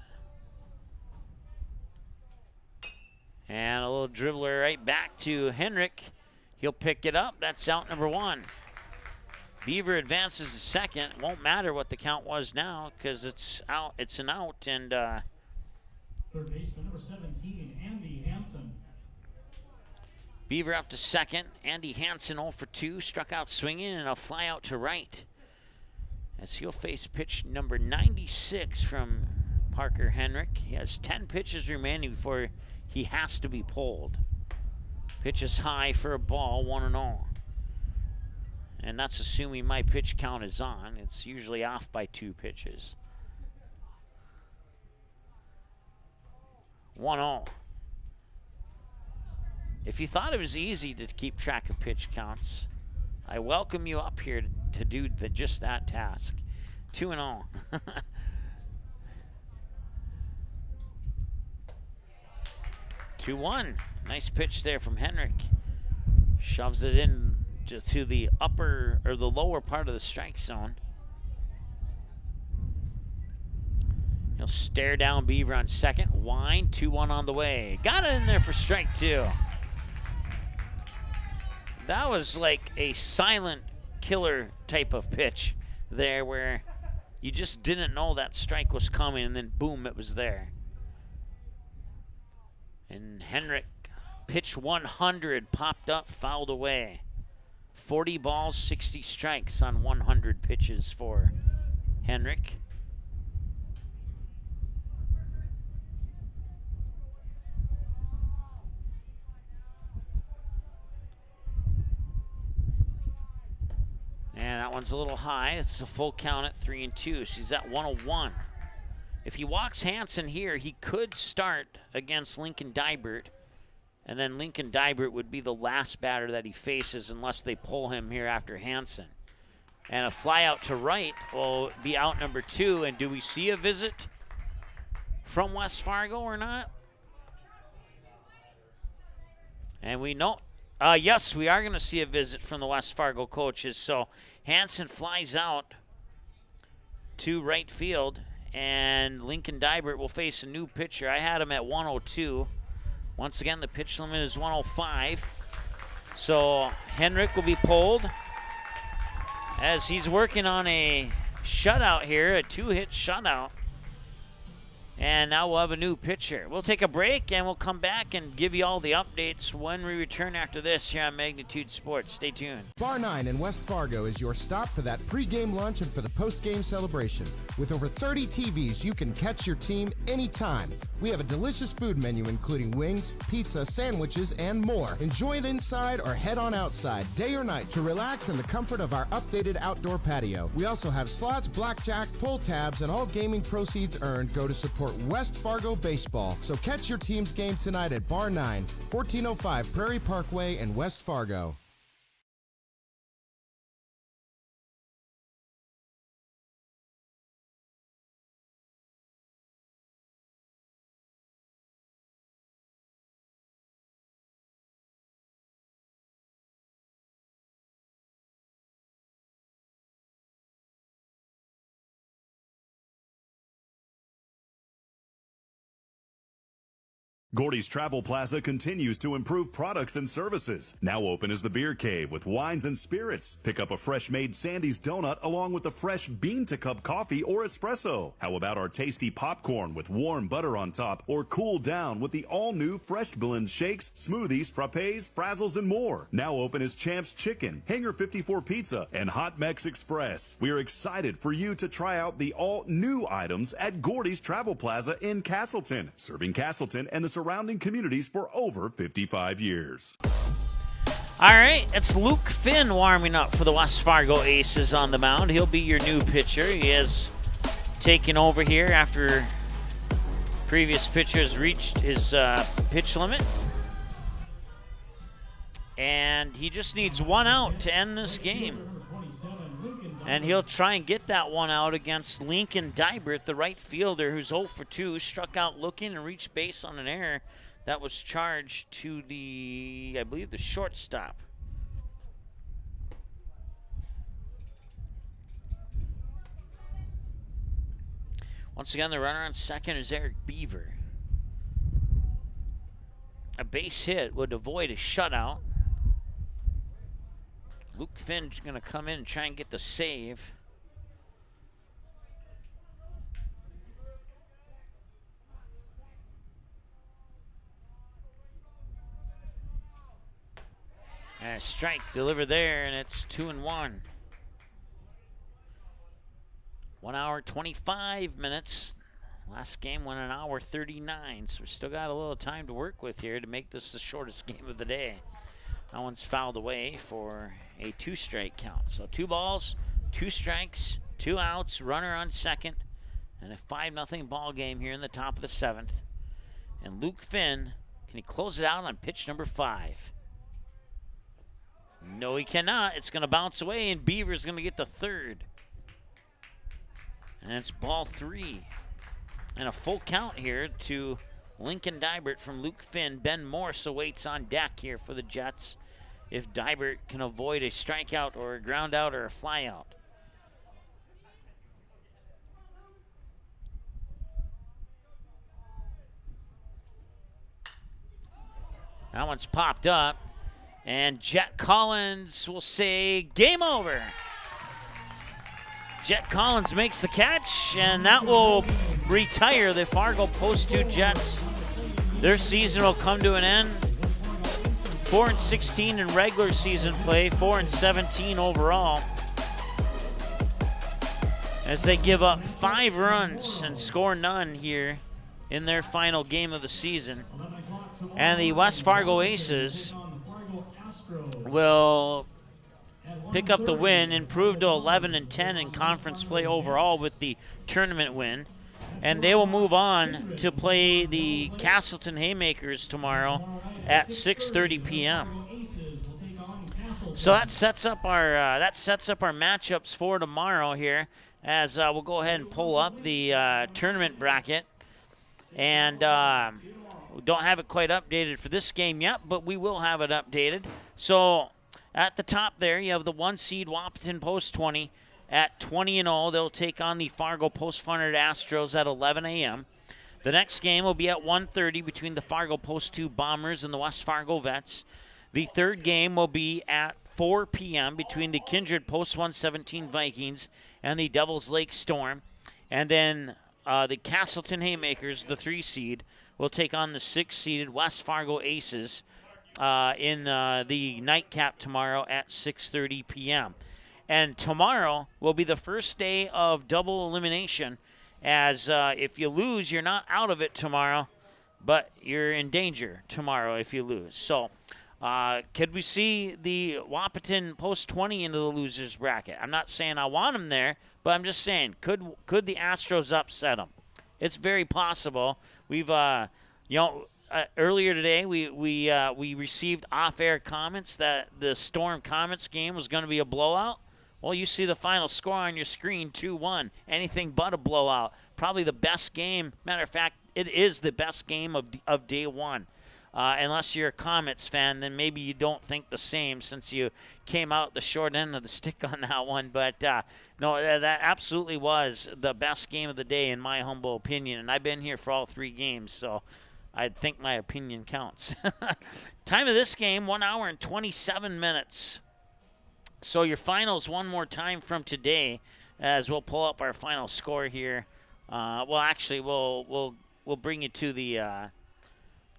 And a little dribbler right back to Henrik. He'll pick it up. That's out number 1. Beaver advances to second. It won't matter what the count was now because it's out. It's an out. And third baseman number 17, Andy Hansen. Beaver up to second. Andy Hansen 0 for 2. Struck out swinging and a fly out to right. As he'll face pitch number 96 from Parker Henrik. He has 10 pitches remaining before he has to be pulled. Pitch is high for a ball, 1-0. And that's assuming my pitch count is on. It's usually off by 2 pitches. 1-0. If you thought it was easy to keep track of pitch counts, I welcome you up here to do just that task. 2-0. 2-1. Nice pitch there from Henrik. Shoves it in to the upper or the lower part of the strike zone. He'll stare down Beaver on second. Wind, 2-1 on the way. Got it in there for strike 2. That was like a silent killer type of pitch there where you just didn't know that strike was coming, and then boom, it was there. And Henrik, pitch 100, popped up, fouled away. 40 balls, 60 strikes on 100 pitches for Henrik. And that one's a little high. It's a full count at 3-2. So he's at 101. If he walks Hansen here, he could start against Lincoln Dybert. And then Lincoln Dybert would be the last batter that he faces unless they pull him here after Hansen. And a fly out to right will be out number 2. And do we see a visit from West Fargo or not? And we know, yes, we are going to see a visit from the West Fargo coaches. So Hansen flies out to right field, and Lincoln Dybert will face a new pitcher. I had him at 102. Once again, the pitch limit is 105. So Henrik will be pulled as he's working on a shutout here, a 2-hit shutout. And now we'll have a new pitcher. We'll take a break, and we'll come back and give you all the updates when we return after this here on Magnitude Sports. Stay tuned. Bar 9 in West Fargo is your stop for that pregame lunch and for the postgame celebration. With over 30 TVs, you can catch your team anytime. We have a delicious food menu including wings, pizza, sandwiches, and more. Enjoy it inside or head on outside, day or night, to relax in the comfort of our updated outdoor patio. We also have slots, blackjack, pull tabs, and all gaming proceeds earned go to support West Fargo baseball. So catch your team's game tonight at Bar 9, 1405 Prairie Parkway in West Fargo. Gordy's Travel Plaza continues to improve products and services. Now open is the Beer Cave with wines and spirits. Pick up a fresh-made Sandy's donut along with a fresh bean-to-cup coffee or espresso. How about our tasty popcorn with warm butter on top, or cool down with the all-new Fresh Blend shakes, smoothies, frappes, frazzles, and more. Now open is Champ's Chicken, Hangar 54 Pizza, and Hot Mex Express. We are excited for you to try out the all-new items at Gordy's Travel Plaza in Castleton, serving Castleton and the surrounding communities for over 55 years. All right, it's Luke Finn warming up for the West Fargo Aces on the mound. He'll be your new pitcher. He has taken over here after previous pitchers reached his pitch limit. And he just needs one out to end this game. And he'll try and get that one out against Lincoln Dybert, the right fielder, who's 0 for 2, struck out looking and reached base on an error that was charged to the, I believe, the shortstop. Once again, the runner on second is Eric Beaver. A base hit would avoid a shutout. Luke Finn's going to come in and try and get the save. And a strike delivered there, and it's 2-1. 1 hour, 25 minutes. Last game went an hour 39, so we still got a little time to work with here to make this the shortest game of the day. That one's fouled away for a 2-strike count. So 2 balls, 2 strikes, 2 outs, runner on second, and a 5-0 ball game here in the top of the 7th. And Luke Finn Can he close it out on pitch number 5? No, he cannot. It's going to bounce away, and Beaver's going to get the third. And it's ball 3. And a full count here to Lincoln Dybert from Luke Finn. Ben Morse awaits on deck here for the Jets if Dybert can avoid a strikeout or a ground out or a fly out. That one's popped up, and Jet Collins will say game over. Jet Collins makes the catch, and that will retire the Fargo Post 2 Jets. Their season will come to an end. 4-16 in regular season play, 4-17 overall, as they give up 5 runs and score none here in their final game of the season. And the West Fargo Aces will pick up the win, improve to 11-10 in conference play overall with the tournament win. And they will move on to play the Castleton Haymakers tomorrow at 6:30 p.m. So that sets up our matchups for tomorrow here. As we'll go ahead and pull up the tournament bracket, and we don't have it quite updated for this game yet, but we will have it updated. So at the top there, you have the 1 seed Wahpeton Post 20 at 20-0. They'll take on the Fargo Post 400 Astros at 11 a.m. The next game will be at 1:30 between the Fargo Post 2 Bombers and the West Fargo Vets. The third game will be at 4 p.m. between the Kindred Post 117 Vikings and the Devils Lake Storm. And then the Castleton Haymakers, the 3 seed, will take on the 6-seeded West Fargo Aces in the nightcap tomorrow at 6:30 p.m. And tomorrow will be the first day of double elimination, as if you lose, you're not out of it tomorrow, but you're in danger tomorrow if you lose. So could we see the Wahpeton Post 20 into the losers bracket? I'm not saying I want them there, but I'm just saying, could the Astros upset them? It's very possible. We've, earlier today we received off-air comments that the Storm Comets game was going to be a blowout. Well, you see the final score on your screen, 2-1. Anything but a blowout. Probably the best game. Matter of fact, it is the best game of day one. Unless you're a Comets fan, then maybe you don't think the same since you came out the short end of the stick on that one. But no, that absolutely was the best game of the day in my humble opinion. And I've been here for all 3 games, so I think my opinion counts. Time of this game, 1 hour and 27 minutes. So your finals one more time from today, as we'll pull up our final score here. Well, actually, we'll bring you to the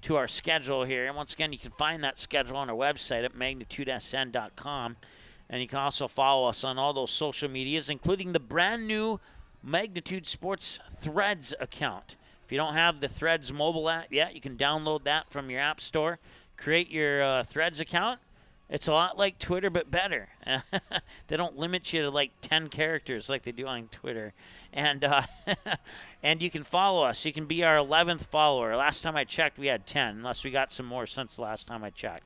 to our schedule here. And once again, you can find that schedule on our website at magnitudesn.com. And you can also follow us on all those social medias, including the brand new Magnitude Sports Threads account. If you don't have the Threads mobile app yet, you can download that from your app store. Create your Threads account. It's a lot like Twitter, but better. They don't limit you to like 10 characters like they do on Twitter. And and you can follow us. You can be our 11th follower. Last time I checked, we had 10, unless we got some more since the last time I checked.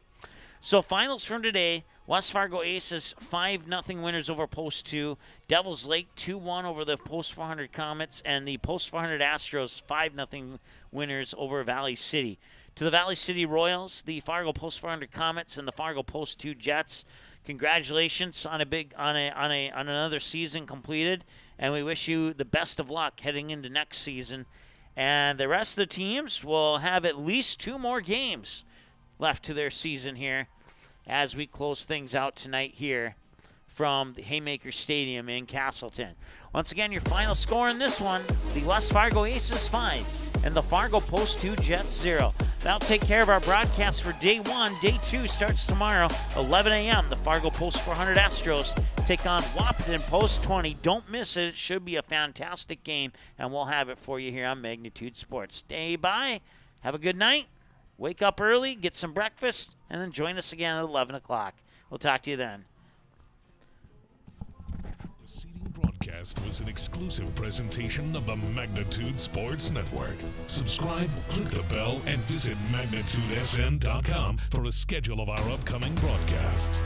So finals from today, West Fargo Aces 5-0 winners over Post 2. Devils Lake 2-1 over the Post 400 Comets. And the Post 400 Astros 5-0 winners over Valley City. To the Valley City Royals, the Fargo Post 400 Comets, and the Fargo Post 2 Jets, congratulations on another season completed, and we wish you the best of luck heading into next season. And the rest of the teams will have at least 2 more games left to their season here as we close things out tonight here from the Haymaker Stadium in Castleton. Once again, your final score in this one, the West Fargo Aces 5 and the Fargo Post 2 Jets 0. That'll take care of our broadcast for day 1. Day 2 starts tomorrow, 11 a.m. The Fargo Post 400 Astros take on Wahpeton Post 20. Don't miss it. It should be a fantastic game, and we'll have it for you here on Magnitude Sports. Stay by. Have a good night. Wake up early, get some breakfast, and then join us again at 11 o'clock. We'll talk to you then. Seating broadcast broadcast was an exclusive presentation of the Magnitude Sports Network. Subscribe, click the bell, and visit magnitudesn.com for a schedule of our upcoming broadcasts.